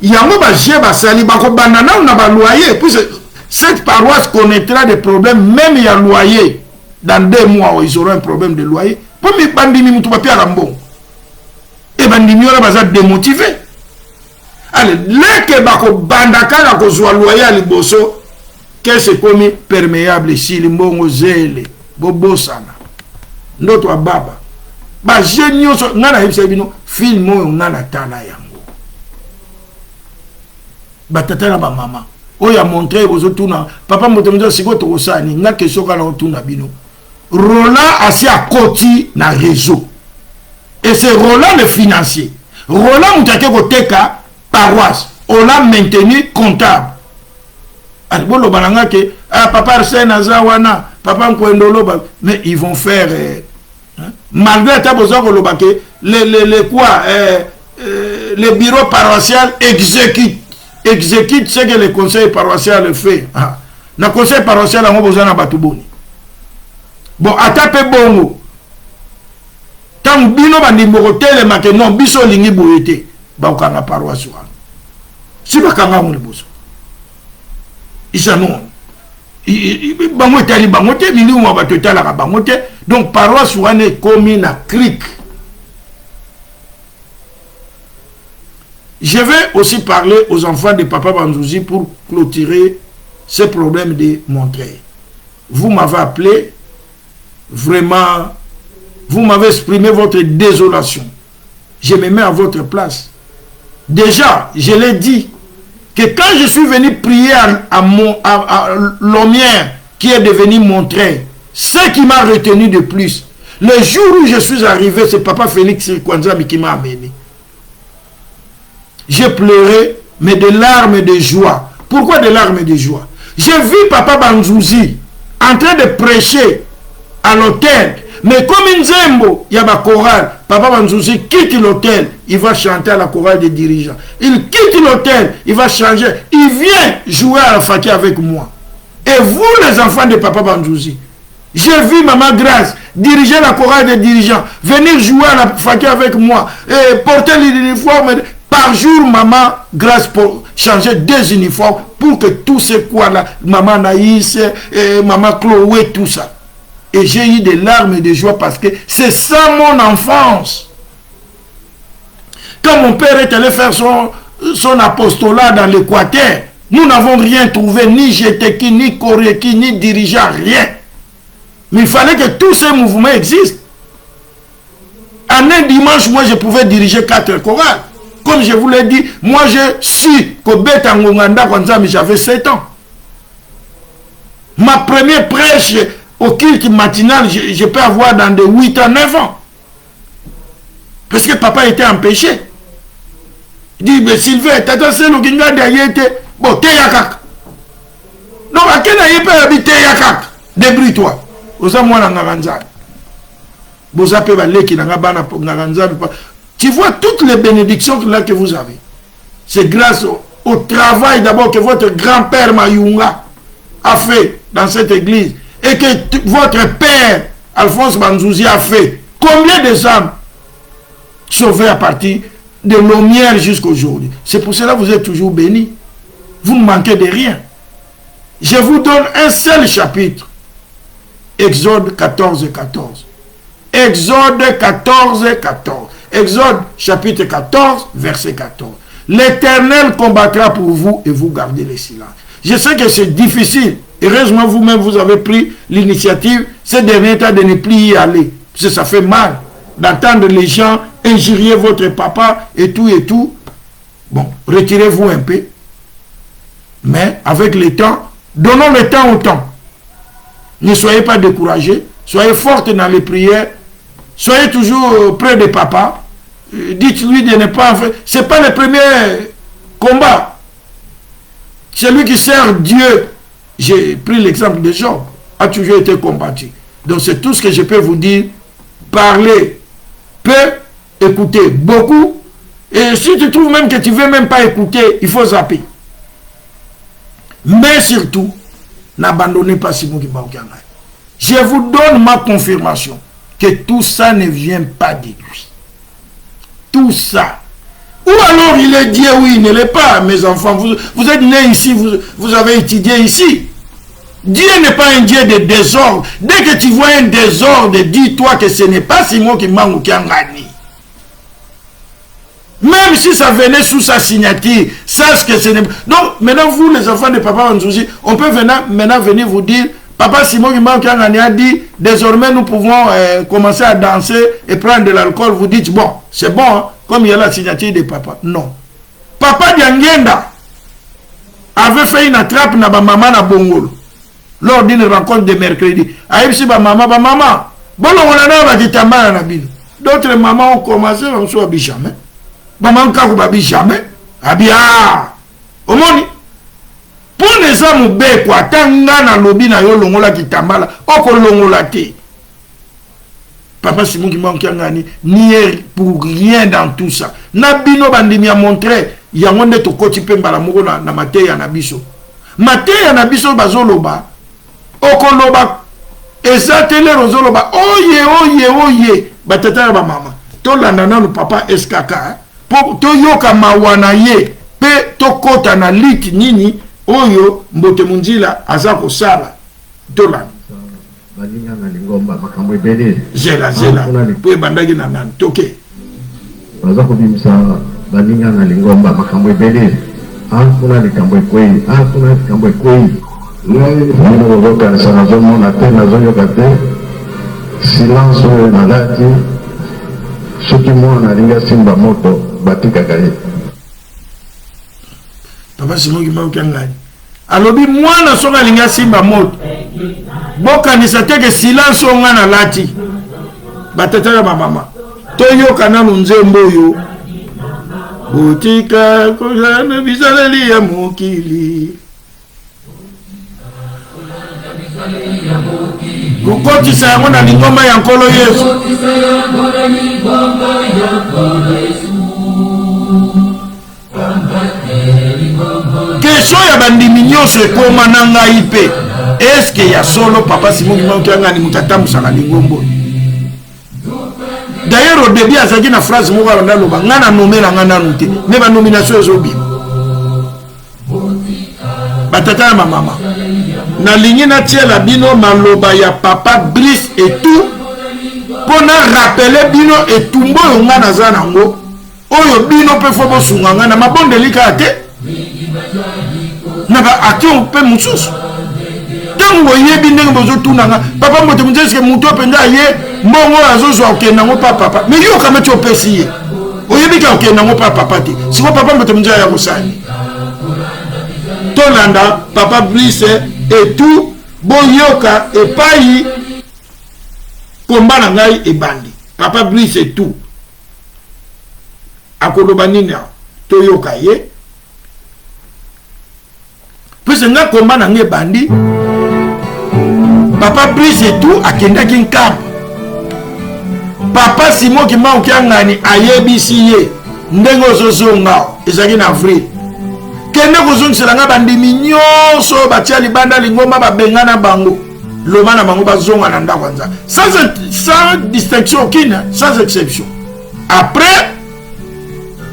yango baje basali bako banana na ba loyer puis cette paroisse connaîtra des problèmes même il y a loyer dans 2 mois ils auront un problème de loyer pour mi bandimi mutu papia rambo et bandimi ora baza démotivé allez leke bako bandaka na ko zwa loyer ali boso que c'est comme perméable ici limbongo zele bobosana ndoto baba ba genio so ngana hipsa bino film oyo ngana tala yango batatana ba mama oya montré bozotuna papa motemozo siko tokosani nga question kana otuna bino Roland asi à côté na réseau et c'est Roland le financier Roland mutake koteka paroisse on l'a maintenu comptable albolo bananga ke papa Arsène Azawana papa Nkwendolo mais ils vont faire malgré ta besoin ko lobake les quoi le bureau paroissial exécute ce que le conseil paroissial fait. Le conseil paroissial a besoin de batuboni. Bon, à taper bongo. Tant bino bandimbo tele maintenant biso lingi boyete ba ukanga paroisse wa. Si bakanga mo liboso. Isa non. Bango tali bango te bili mo ba totala ka bango te. Donc paroisse wa ne komi na crique. Je vais aussi parler aux enfants de Papa Banzuzi pour clôturer ce problème de Montreuil. Vous m'avez appelé, vraiment, vous m'avez exprimé votre désolation. je me mets à votre place. Déjà, je l'ai dit, que quand je suis venu prier à Lomière, qui est devenu mon train, ce qui m'a retenu de plus, le jour où je suis arrivé, c'est Papa Félix Kwanzami qui m'a amené. J'ai pleuré, mais de larmes de joie. Pourquoi de larmes de joie? J'ai vu Papa Banzouzi en train de prêcher à l'hôtel. Mais comme une zembo, il y a ma chorale. Papa Banzouzi quitte l'hôtel, il va chanter à la chorale des dirigeants. Il quitte l'hôtel, il va changer. Il vient jouer à la Faki avec moi. Et vous, les enfants de Papa Banzouzi, j'ai vu Maman Grâce diriger la chorale des dirigeants, venir jouer à la Faki avec moi, et porter l'uniforme. Par jour, Maman Grâce pour changer 2 uniformes pour que tous ces quoi-là, Maman Naïs, Maman Chloé, tout ça. Et j'ai eu des larmes de joie parce que c'est ça mon enfance. Quand mon père est allé faire son apostolat dans l'Équateur, nous n'avons rien trouvé, ni Jeteki, ni Koreki, ni dirigeant, rien. Mais il fallait que tous ces mouvements existent. En un dimanche, moi, je pouvais diriger 4 chorales. Comme je vous l'ai dit, moi, je suis Kobeta Ngonganda Kwanzami, j'avais 7 ans. Ma première prêche au culte matinal, je peux avoir dans de 8 ans, 9 ans. Parce que papa était empêché. Il dit, mais Sylvain, tata c'est le ginga d'ayete, bon, teyakak. Non, à quel âge peut habiter teyakak? Débrouille-toi. Osa moi na ngaranza. Boza pe baleki na ngabana ngaranza. Tu vois toutes les bénédictions là que vous avez. C'est grâce au travail d'abord que votre grand-père Mayunga a fait dans cette église. Et que votre père, Alphonse Banzouzi, a fait. Combien de âmes sauvées à partir de Lomière jusqu'aujourd'hui? C'est pour cela que vous êtes toujours bénis. Vous ne manquez de rien. Je vous donne un seul chapitre. Exode 14, 14. Exode 14, 14. Exode chapitre 14, verset 14. L'Éternel combattra pour vous et vous gardez le silence. Je sais que c'est difficile. Heureusement, vous-même, vous avez pris l'initiative ces derniers temps de ne plus y aller. Parce que ça fait mal d'entendre les gens injurier votre papa et tout et tout. Bon, retirez-vous un peu. Mais avec le temps, donnons le temps au temps. Ne soyez pas découragés. Soyez fortes dans les prières. Soyez toujours près de papa. Dites-lui de ne pas... Ce n'est pas le premier combat. Celui qui sert Dieu, j'ai pris l'exemple de Job, a toujours été combattu. Donc c'est tout ce que je peux vous dire. Parler peu, écouter beaucoup. Et si tu trouves même que tu ne veux même pas écouter, il faut zapper. Mais surtout, n'abandonnez pas Simon Kimbaoukiangaï. Je vous donne ma confirmation que tout ça ne vient pas de lui. Tout ça. Ou alors il est Dieu ou il ne l'est pas, mes enfants. Vous êtes nés ici, vous avez étudié ici. Dieu n'est pas un Dieu de désordre. Dès que tu vois un désordre, dis-toi que ce n'est pas Simon Kimbaoukiangaï. Même si ça venait sous sa signature, sache que ce n'est pas... Donc, maintenant, vous, les enfants de Papa Banzouzi, on peut maintenant venir vous dire, Papa Simon Kimbaoukiangaï a dit, désormais, nous pouvons commencer à danser et prendre de l'alcool. Vous dites, bon, c'est bon, hein, comme il y a la signature de Papa. Non. Papa Diangenda avait fait une attrape na ba maman na Bongolo lors d'une rencontre de mercredi. Aïbsi ba maman, bon, on a ba kitambana na bino. D'autres mamans ont commencé à se habiller jamais. Maman kakou babi jamais. Abia. Omoni. Pour les hommes be quoi, tanga na lobi na yo longola kitambala, oko longola te. Papa Simon Kimbaoukiangaï n'y est pour rien dans tout ça. Nabino bandimi a montré, il y a monde to koti pemba la moko na mateya na biso. Mateya na biso bazoloba. Oko loba ezatele rozoloba. Oye. Batata ba mama. To landana le papa SKK. To yoka mawana ye. Pe to kota na lit nini. Oyo mbote munjila azako sala. To landa. Balinga na lingomba makambo ebele zela po bandaki na nani toke baza kobimisa balinga na lingomba makambo ebele kuna likambo ekwei kuna likambo ekwei ngai kozokanisa nazomona te nazoyoka te silence oyo nalati soki mwana alinga simba moto batikaka ye. Papa Simon Kimauki ngani alobi mwana soka alinga simba moto bokanisa teke silence ngana lati batatala mama toyoka nanu nzembo oyo botika kozana bizaleli ya mokili kokotisa yango na lingomba ya nkolo Yesu. Kesho ya bandimi nyonso ekoma na ngai pe eske ya solo Papa Simon Kimauki ngani mutatambusa lingombo. D'ailleurs au début azaki na phrase moko alonda loba ngana nomela ngana nute me ba nomination ezobi batata ya mama na lingi na tiela bino maloba ya Papa Brice et tout pona rappeler bino etumbo yo ngana za nango oyo bino pe fo bosunga ngana mabondeli ka te na ba action pe mususu tango yebi ndenge bozo tunanga papa mbote mjeske muto penda ye mbongo azozwa okenda ngo papa mais yo kama tu opesi oyebi ka okenda ngo papa te siko papa mbote mjeya ya kusani tolanda Papa Brice et tout boyoka epai komba na ngai ebandi Papa Brice et tout akoloba nini toyoka ye pese nga komba na ngai ebandi Papa Brice et tout akendaki nkamba Papa Simon Kimauki ngani ayebisi ye ndenge ozozonga ezaki na avril kende kozongisela nga bandimi nyonso batia libanda lingomba babengana bango loma na bango bazonga na ndako nza sans distinction aucune, sans exception. Après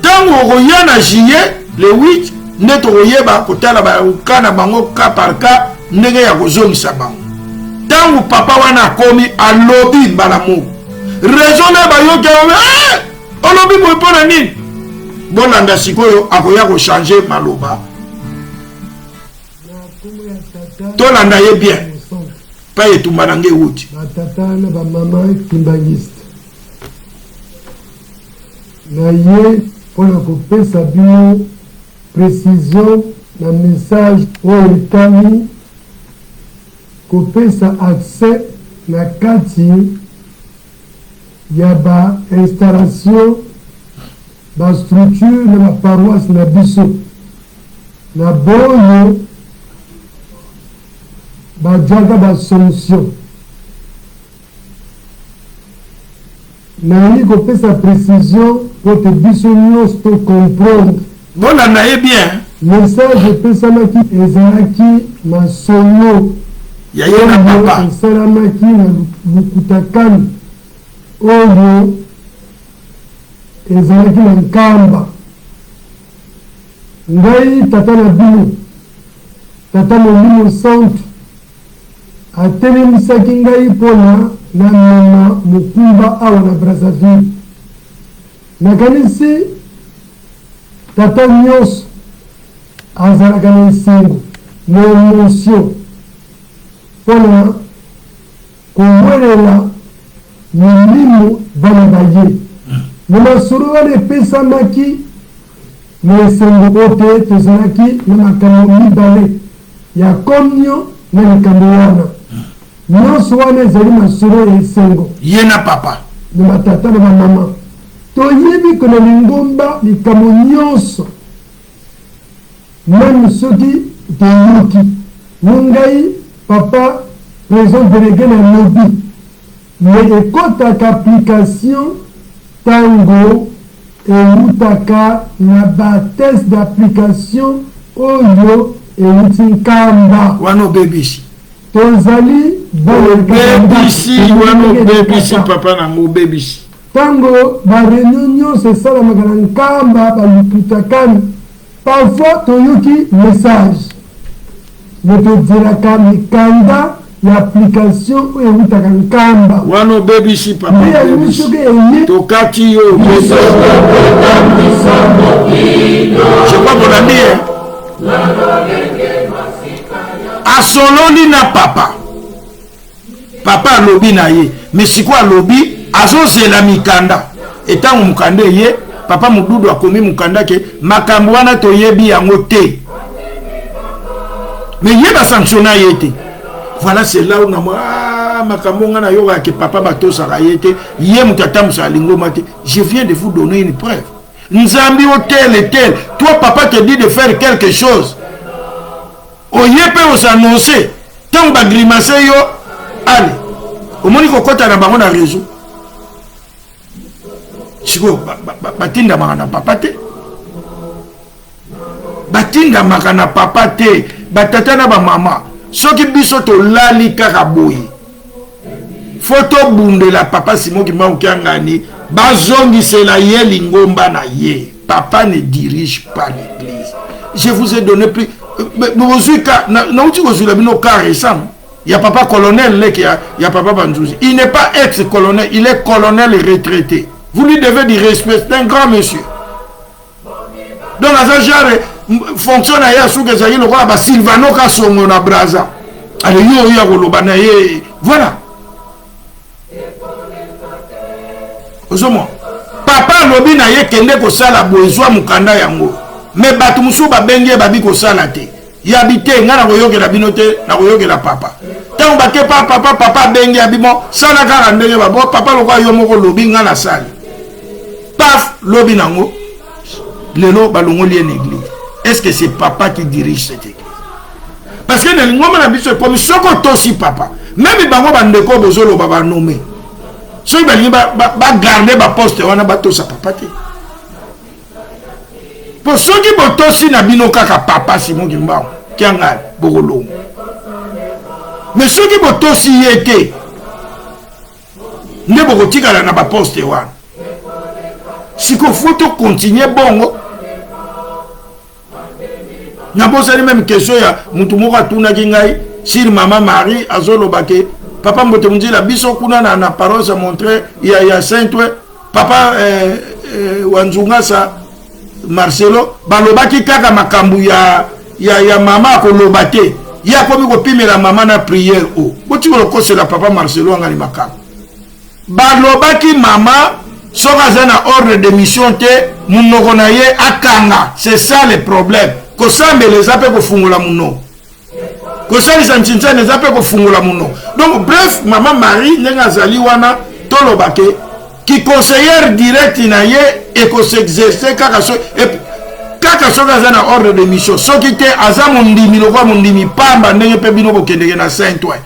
tango okoya na juillet le 8 nde tokoyeba kotala bakana bango ka par ka ndenge ya kozongisa bango tango papa wana akomi alobi mbala moko raison na bayoki olobi boye mpona nini bolanda sikoyo akoya kochange maloba tolanda ye bien pa etumba na nge wuti batata na bamama kimbangiste na ye mpona kopesa bino précision na message oyo etami kopesa accès na kati ya ba-installation ba-structure na ba-paroisse na biso na boyo bajaka ba-solution nayi kopesa précision pote biso nyonso to comprendre bolanda ye bien message epesamaki ezalaki na solo yaye na papa esalamaki na lukutakani oyo ezalaki na nkamba ngai tata na bino tata molimo centre atelemisaki ngai mpona na mema mokumba awa na Brazzaville nakanisi tata nyonso azalaka na esengo na émotion mpona komwelela milimo bana baye na masolo wana epesamaki na esengo ote tozalaki na makambo mibale ya komio na likambo wana nyonso wana ezali masolo ya esengo ye na papa na batata na bamama toyebi kona lingomba likambo nyonso meme soki toyoki ngai papa président délégué na lobi mais ekotaka application tango eutaka na bateste d'application oyo euti nkamba wana obebisi tozali obebisi wana obebisi papa nango obebisi tango bareunion nyonso esalamaka na nkamba baluputakani parfois toyoki message me tozelaka mikanda ya application oyo eutaka nkamba wana obebisi papa obebisi soki eye tokati yo je crois bolandi asololi na papa papa alobi na ye mais siko alobi azozela mikanda etant mukande ye papa Mududu akomi mukanda ke makambo wana toyebi yango te mais ye ba sanctionner yete. Voilà, c'est là où makambo ngana yoga ke papa bato saka yete ye mutata musalingo mate. Je viens de vous donner une preuve. Nzambi o tel et tel, toi papa te dit de faire quelque chose. O yepe o s'annoncer tant ba grimacer yo allez. Au moni ko kota na bango na réseau. Siko batinda makana papa te. Batinda makana papa te, batata na ba mama. Soki biso to lali kaka boyi. Photo bunde la papa Simon qui m'a ngani bazongi c'est la ye lingomba na ye. Papa ne dirige pas l'église. Je vous ai donné plus na uti ko zula bino cas récent. Il y a papa colonel là qui il y a papa Banjouzi. Il n'est pas ex-colonel, il est colonel retraité. Vous lui devez du respect, c'est un grand monsieur. Donc à ce genre fonctionne à sous que ça y le roi ba Silvano ka songo na braza. Allez yo ya koloba na ye. Voilà. Ozomo. Papa lobi na ye kende ko sala boezwa mukanda yango. Mais batu musu ba benge babi ko sala te. Ya bité ngana ko yokela binote na ko yokela papa. Tant ba ke papa benge abimo sala ka ndenge ba bo papa lo kwa yo moko lobi ngana sala. Paf lobi nango. Lelo balongoli en église. Est-ce que c'est papa qui dirige cette église? Parce que les gens qui comme soko tosi papa. Même bango bandeko bozolo baba nommé. Ceux qui ba garder ba poste wana ba tosa papa te. Pour ceux qui botosi na bino kaka papa Simon Kimba kianga bogolo. Mais ceux qui botosi yete ne bokotika na ba poste wana. Si qu'on faut continuer bongo. N'abosali même question ya mutu moka tuna kingai sur maman Marie azolo bake papa mbote munjila biso kuna na paroisse montrer ya Saint-Ouen papa wanzunga sa Marcelo balobaki kaka makambu ya mama ko lobate ya komi ko pimela mama na prière o boti ko ko la papa Marcelo ngani makambu balobaki mama soka zana ordre de mission te munoko na ye akanga. C'est ça le problème. Kosambe les appels ko fungula muno. Kosali sanchinza les appels ko fungula muno. Donc bref, maman Marie nenga zali wana tolobake qui conseillère direct na ye et ko s'exercer kaka so et kaka soka zana ordre de mission. So ki te azamu ndimi lokwa mundimi pamba ndenge pe bino bokendeke na Saint-Ouen.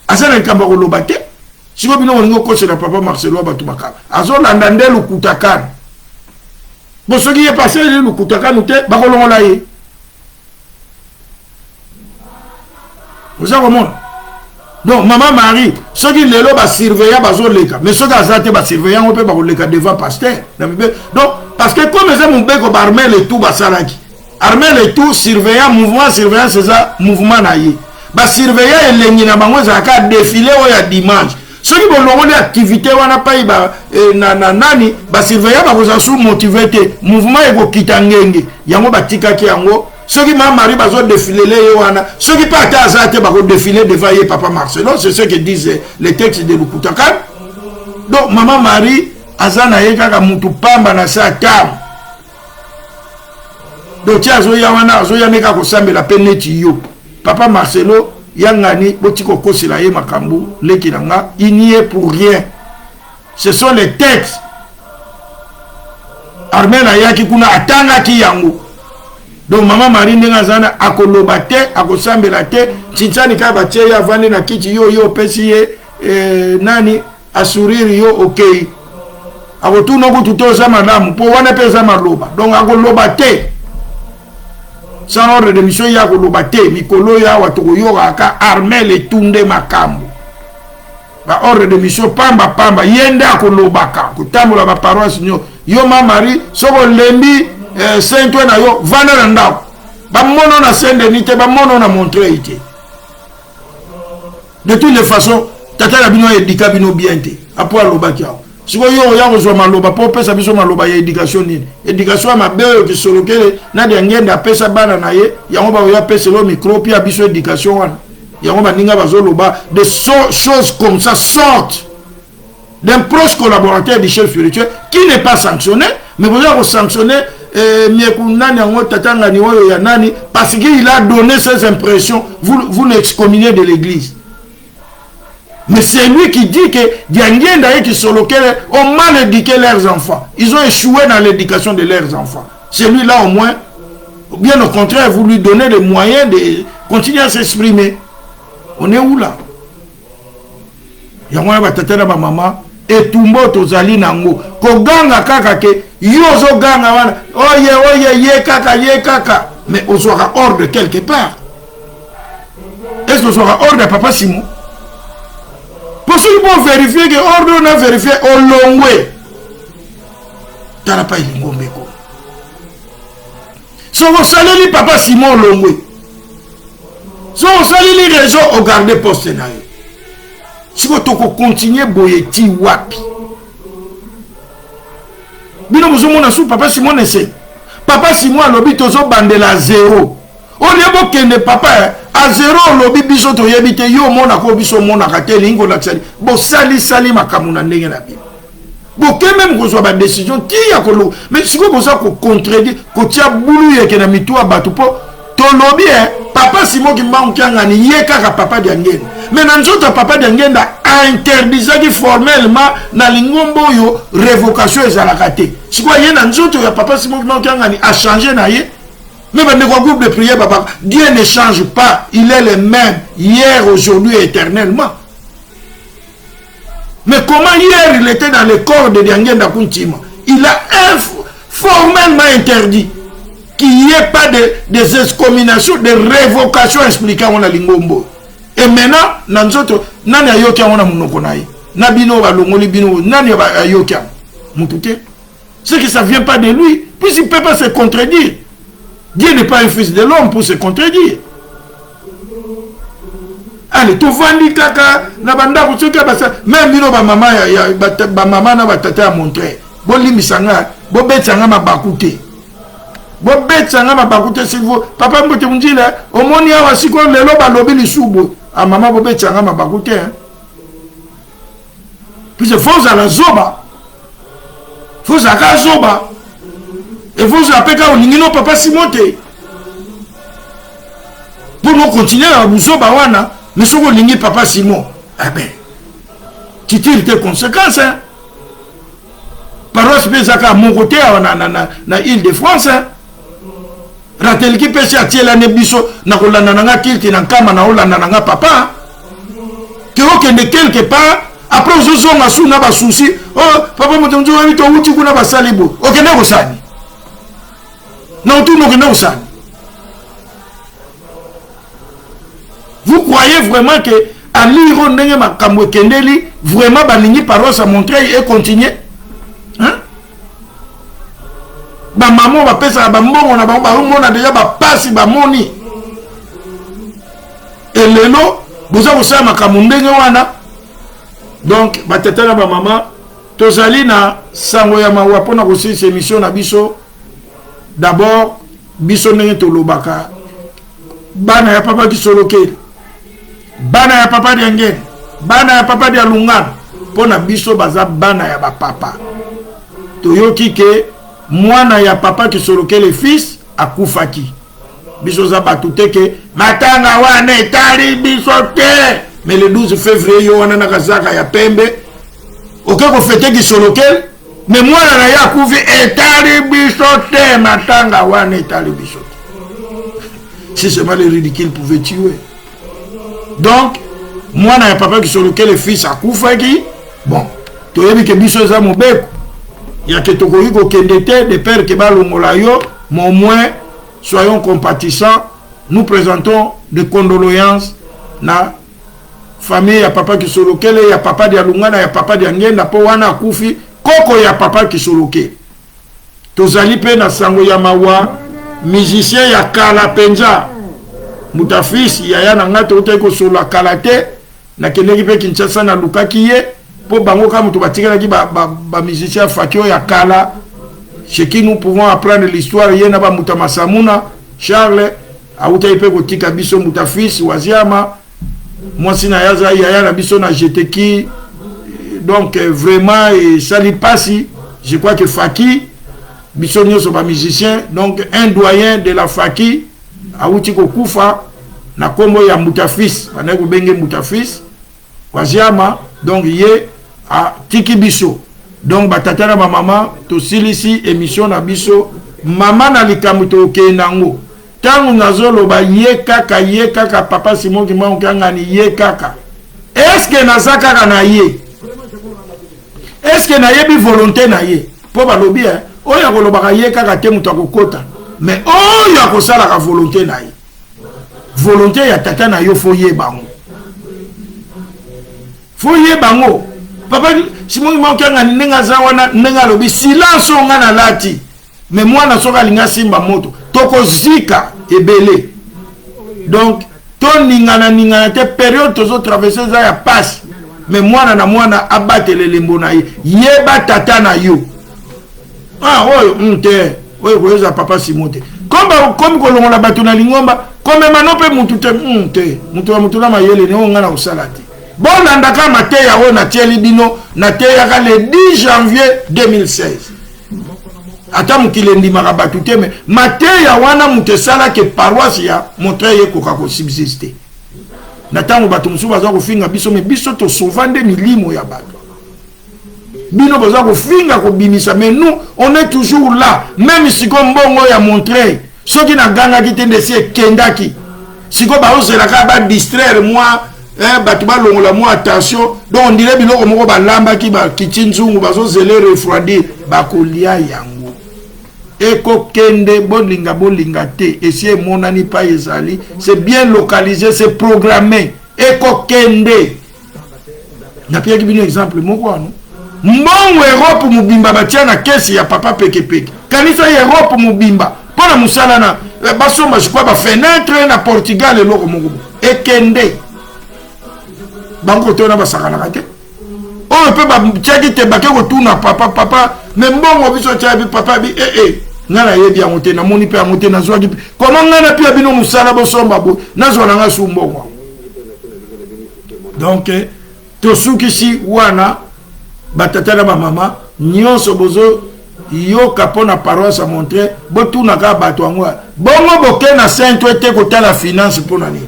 Azana kamba ko lobake. Siko bino ngo kose na papa Marcelo Batubaka. Azo landa ndelu kutakana. Bon, ce qui est passé, le Koutaka nous te bakolongo la ye. Vous savez comment? Donc, maman Marie, ce qui est là, surveillant, bazoleka. Mais ce qui est là, surveillant, on peut bakoleka devant pasteur. Donc, parce que comme ça, mon bec, on armé le tout, basalaki. Armé le tout, surveillant, c'est ça, mouvement na ye. Bah, surveillant, et l'ennemi na bango, ça a défilé, il y a dimanche. Ceux qui ont des activités, on n'a pas nani, surveiller, sous motivé, mouvement est kitangenge, yango batika ki yango. Ceux qui m'ont marié, ils ont défilé, ceux qui partent à Zate, ils ont défilé devant papa Marcelo, c'est ce que disent les textes de Lukutakan. Donc, maman Marie, Azana Yeka, Moutou Pamba, na sa tam. Donc, tiens, Zoya Neka Kosambe, la peine yo. Papa Marcelo, Yangani, Botiko Kosila ye makambu, Lekilanga, il n'y est pour rien. Ce sont les textes. Armena Yaki Kuna Atanga ki yangu. Donc maman Marie Ndengazana akolobate, akosambela te, Chinsani Kabache ya vande na kiti yo pesi ye nani asuriri yo okay. Akotuno kututoza madame, po wana pesa maloba. Donc akolobate. Sans ordre de mission ya kolobate mikolo ya watoko yo aka armé le tunde makambo ba ordre de mission pamba yenda kolobaka kutamula ba paroisse yo ma Marie soko lembi Saint-Ouen na yo vana na ndako ba mono na Saint-Denis ba mono na Montreuil ite. De toutes les façons tata la bino edika bino bien te apo alobaki awo siko yo ya kozwa maloba po pesa biso maloba ya éducation nini éducation ma belle ki solokele na de ngenda pesa bana na ye yango ba ya pesa lo micro pia biso éducation wana yango ba ninga bazoloba de choses comme ça sortent d'un proche collaborateur du chef spirituel qui n'est pas sanctionné, mais vous avez sanctionné parce qu'il a donné ses impressions, vous l'excommuniez de l'église. Mais c'est lui qui dit que Dianguenda et qui sont locaux ont mal éduqué leurs enfants. Ils ont échoué dans l'éducation de leurs enfants. Celui-là au moins, bien au contraire, vous lui donnez les moyens de continuer à s'exprimer. On est où là? Il y a un batata na maman et tumbo tozali nango. Koganga kaka ke yozo ganga wana. Oye ye kaka. Mais on sera hors de quelque part. Est-ce qu'on sera hors de Papa Simon? Possible pour vérifier que hors de on a vérifié au longwe. T'as pas eu ngombeko. Si vous salez Papa Simon au longwe. Si vous salez les réseaux au garde poste na yo. Si vous continuez boyeti wapi. Bino muzumona sou Papa Simon essaie. Papa Simon a lobby tozo bandela zéro. On est bon que papa à zéro lobby biso to yebite yo mona ko biso mona kate lingo la tsali. Bo sali makamuna ndenge na bi. Bo ke même ko so ba décision ti ya ko lo. Mais si ko boza ko contredire ko tia bulu yeke na mitu abatu po to lobby Papa Simon qui manque ngani ye kaka papa Diangenda. Mais dans notre papa Diangenda a interdit formellement na lingombo yo révocation ezalakate. Si quoi ye dans notre papa Simon qui manque ngani a changé na ye. Mais dans le groupe de prière papa, Dieu ne change pas, il est le même hier, aujourd'hui et éternellement. Mais comment hier il était dans le corps de Diangenda Kuntima? Il a formellement interdit qu'il n'y ait pas des excommunications, de révocations expliquant la lingombo. Et maintenant, nous autres, nani ayokia wana munokonaï. Nabino balongoli bino, nani ayokia. Moutouté. C'est que ça ne vient pas de lui, puisqu'il ne peut pas se contredire. Dieu n'est pas un fils de l'homme pour se contredire. Allez, tu vandi kaka, nabanda kutuka basa, même bino ba maman na batata a montré. Bon limisanga, bon betsanga mabakute. Bon betsanga mabakute si vous, papa mbote mundila, omoni awa siko lelo ba lobi lisubo. A maman bo betsanga mabakute hein. Puis c'est faux à la zoba. Faux à la zoba. Et vous appelez quand on Papa Simote. Pour nous continuer à vous bawana, mais si vous n'avez Papa Simon, eh bien, tu tires tes conséquences. Hein? Paroisse Bézaka, à mon côté, na Île-de-France. Ratel qui peut s'attirer l'année biso, na kolananga kilti na kama na olananga papa. Que aucun de quelque part, après vous avez un sou na ba souci, oh, papa motonjo wami to wuti kuna ba salibo. Ok, ne ko sani. Vous croyez vraiment que à l'Iran, vraiment, Balingi Paroisse a montré et continuer? Hein? Maman va passer à Bambo, on a déjà passé Bamoni. Et le lot, vous avez aussi ma Kamundenge wana. Donc, batetana ba maman, tozali na sangoyama wapona aussi ces émissions na biso. D'abord, biso nenge tolobaka. Bana ya papa ki soloke. Bana ya papa Diangenda. Bana ya papa dia Lungana. Pona biso baza bana ya ba papa. Toyoki ke mwana ya papa ki soloke le fils akufaki. Biso za batute ke matanga wana etali biso te. Mais le 12 février yo wana nakazaka ya pembe. Oke ko fete ki soloke. Mais moi, na ya kuvi etali bisote matanga wana etali bisote. Si seulement les ridicules pouvaient tuer. Donc, moi, na ya papa qui sur lequel le fils a koufaki. Bon, tu as vu que biso za mobeko. Il y a que tokoyi ko kendete de père ke balongola yo, mais au moins soyons compatissants. Nous présentons des condoléances na famille ya papa qui sur lequel ya papa dia Lungana ya papa dia Ngenda po wana kufi. Koko ya papa qui soloke. Tozali pe na sango ya mawa musicien ya kala penza. Mutafis ya yana ngato uteko solo kala te na keneki pe Kinshasa na lukaki ye po bango ka mutu batikela ki ba musicien fakio ya kala. Chez qui nous pouvons apprendre l'histoire yena ba mutamasamuna Charles a utaipe ko tika biso Mutafis waziama. Moi sina yaza ya yana biso na jeteki donc vraiment ça lui passe. Je crois que Faki Bissonio sont musicien, donc un doyen de la Faki Aouti Kokufa na kombo ya Moutafis, banako benge Moutafis Waziama, donc yé a Tiki Biso. Donc batata na maman to silisi émission na biso mama na likamuto kenango. Tango nazolo ba ye kaka papa Simon ki manganga ni ye kaka. Est-ce que nazaka na ye? Est-ce que na yebi volonté na ye? Po ba lobi hein. Oya kolobaka ye kaka te muto akokota. Mais oya kosala ka volonté na ye. Volonté ya tata na yo fo ye bango. Fo ye bango. Papa Simon Mokanga nenga zawana nenga lobi silence nga na lati. Mais moi na soka linga simba moto. Toko zika ebele. Donc ton ningana te période tozo traverser za ya passe. Mais moi na mwana abatele lembo na ye. Yeba tata na yo. Ah oyo mte. Oyo koza papa Simote. Comme kolongola bato na lingomba, comme manope mutu te mte. Mutu na mayele ne nga na usalati. Bon, nandaka mateya o na tieli bino na teya le 10 janvier 2016. Ata mukile ndimaka batu te me mateya wana mutesala ke paroisse ya montre ye koka ko subsister. Na tango batu musu baza ko finga biso me biso to sauvande milimo ya batu. Bino baza ko finga ko bimisa mais nous on est toujours là même si comme bongo ya montre soki na ganga kitende se kendaki. Siko ba ozela ka ba distraire moi batuba longola mo attention donc on dirait biloko moko balamba ki ba kitchinzungu bazo zele refroidir bakolia yango eko kende bolinga te essayer monani pa ezali c'est bien localisé c'est programmé eko kende na pia ki bino exemple moko ano mbongo Europe mubimba batia na kesi ya papa peke kanisa ya Europe mubimba pona musala na basomba je crois ba fenêtre na Portugal eloko moko ekende bango tona basakana kate o pe ba tchaki te bake ko tuna papa mais mbongo biso tchabi papa bi ngana yebi ya mote na moni pe ya mote na zwa gibi comment ngana pia bino musala bo somba bo na zwa nga sumbongo donc to suki si wana batata na ba mama nyonso bozo yo kapona paroisse a montrer bo tuna ka bato angwa bongo boke na saint te ko tala finance pona ni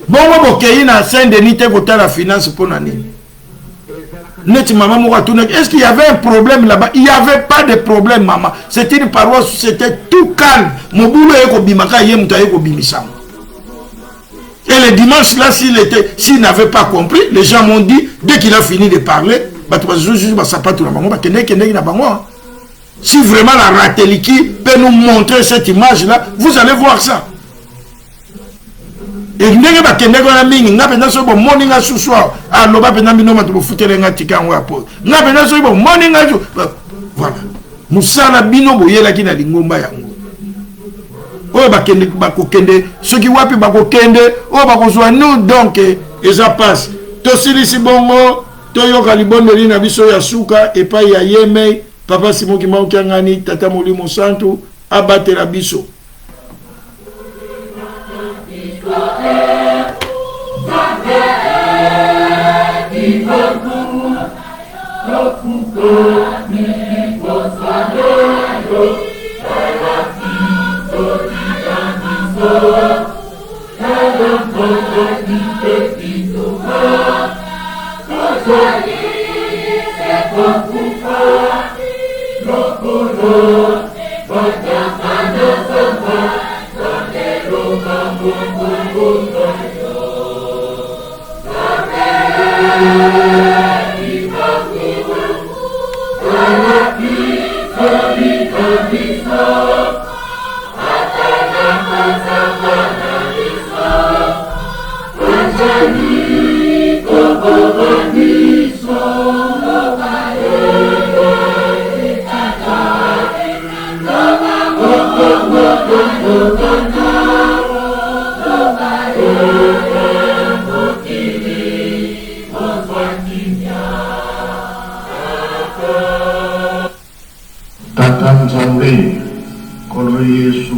bongo bokei na Saint-Denis te kota la finance pour nani. Net maman m'a tourné. Est-ce qu'il y avait un problème là-bas? Il n'y avait pas de problème maman. C'était une paroisse, c'était tout calme. Mon boulot est ko bimaka yemuta ko bimisam. Et le dimanche là s'il n'avait pas compris, les gens m'ont dit dès qu'il a fini de parler, bah tu vas juste bah ça pas tout la maman, bah kende na bango. Si vraiment la Rateliki peut nous montrer cette image là, vous allez voir ça. Et ndenge ba kende ko na mingi nga penda so bo morning nga suswa a loba penda bino matu bo futele nga tikango ya po nga penda so bo morning nga ju voilà musala bino bo yela kina lingomba yango o ba kende ba ko kende soki wapi ba ko kende o ba ko zwa nous donc et ça passe to silisi bongo to yoka libondo lina biso ya suka et pa ya yeme papa Simon ki mauki ngani tata molimo santu abatela biso. Tata Nzambe, Kolo Yesu,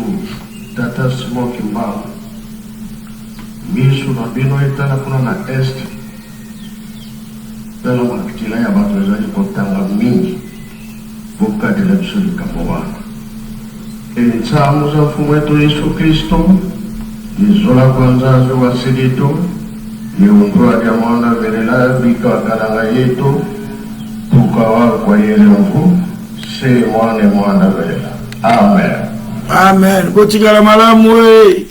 Tata Simon Kimba, miso na bino etala kuna na est tala mwana kitia nzela ya bato ezali kotanga mingi bokatela biso likambo wana entsango za mfumu wetu Yesu Kristo lizola kwanza ziwasilito liundwa lya mwana velela bikawakalanga yetu tukawa kwa yelemvu se mwana velela. Amen. Amen. Kotikala malamu we.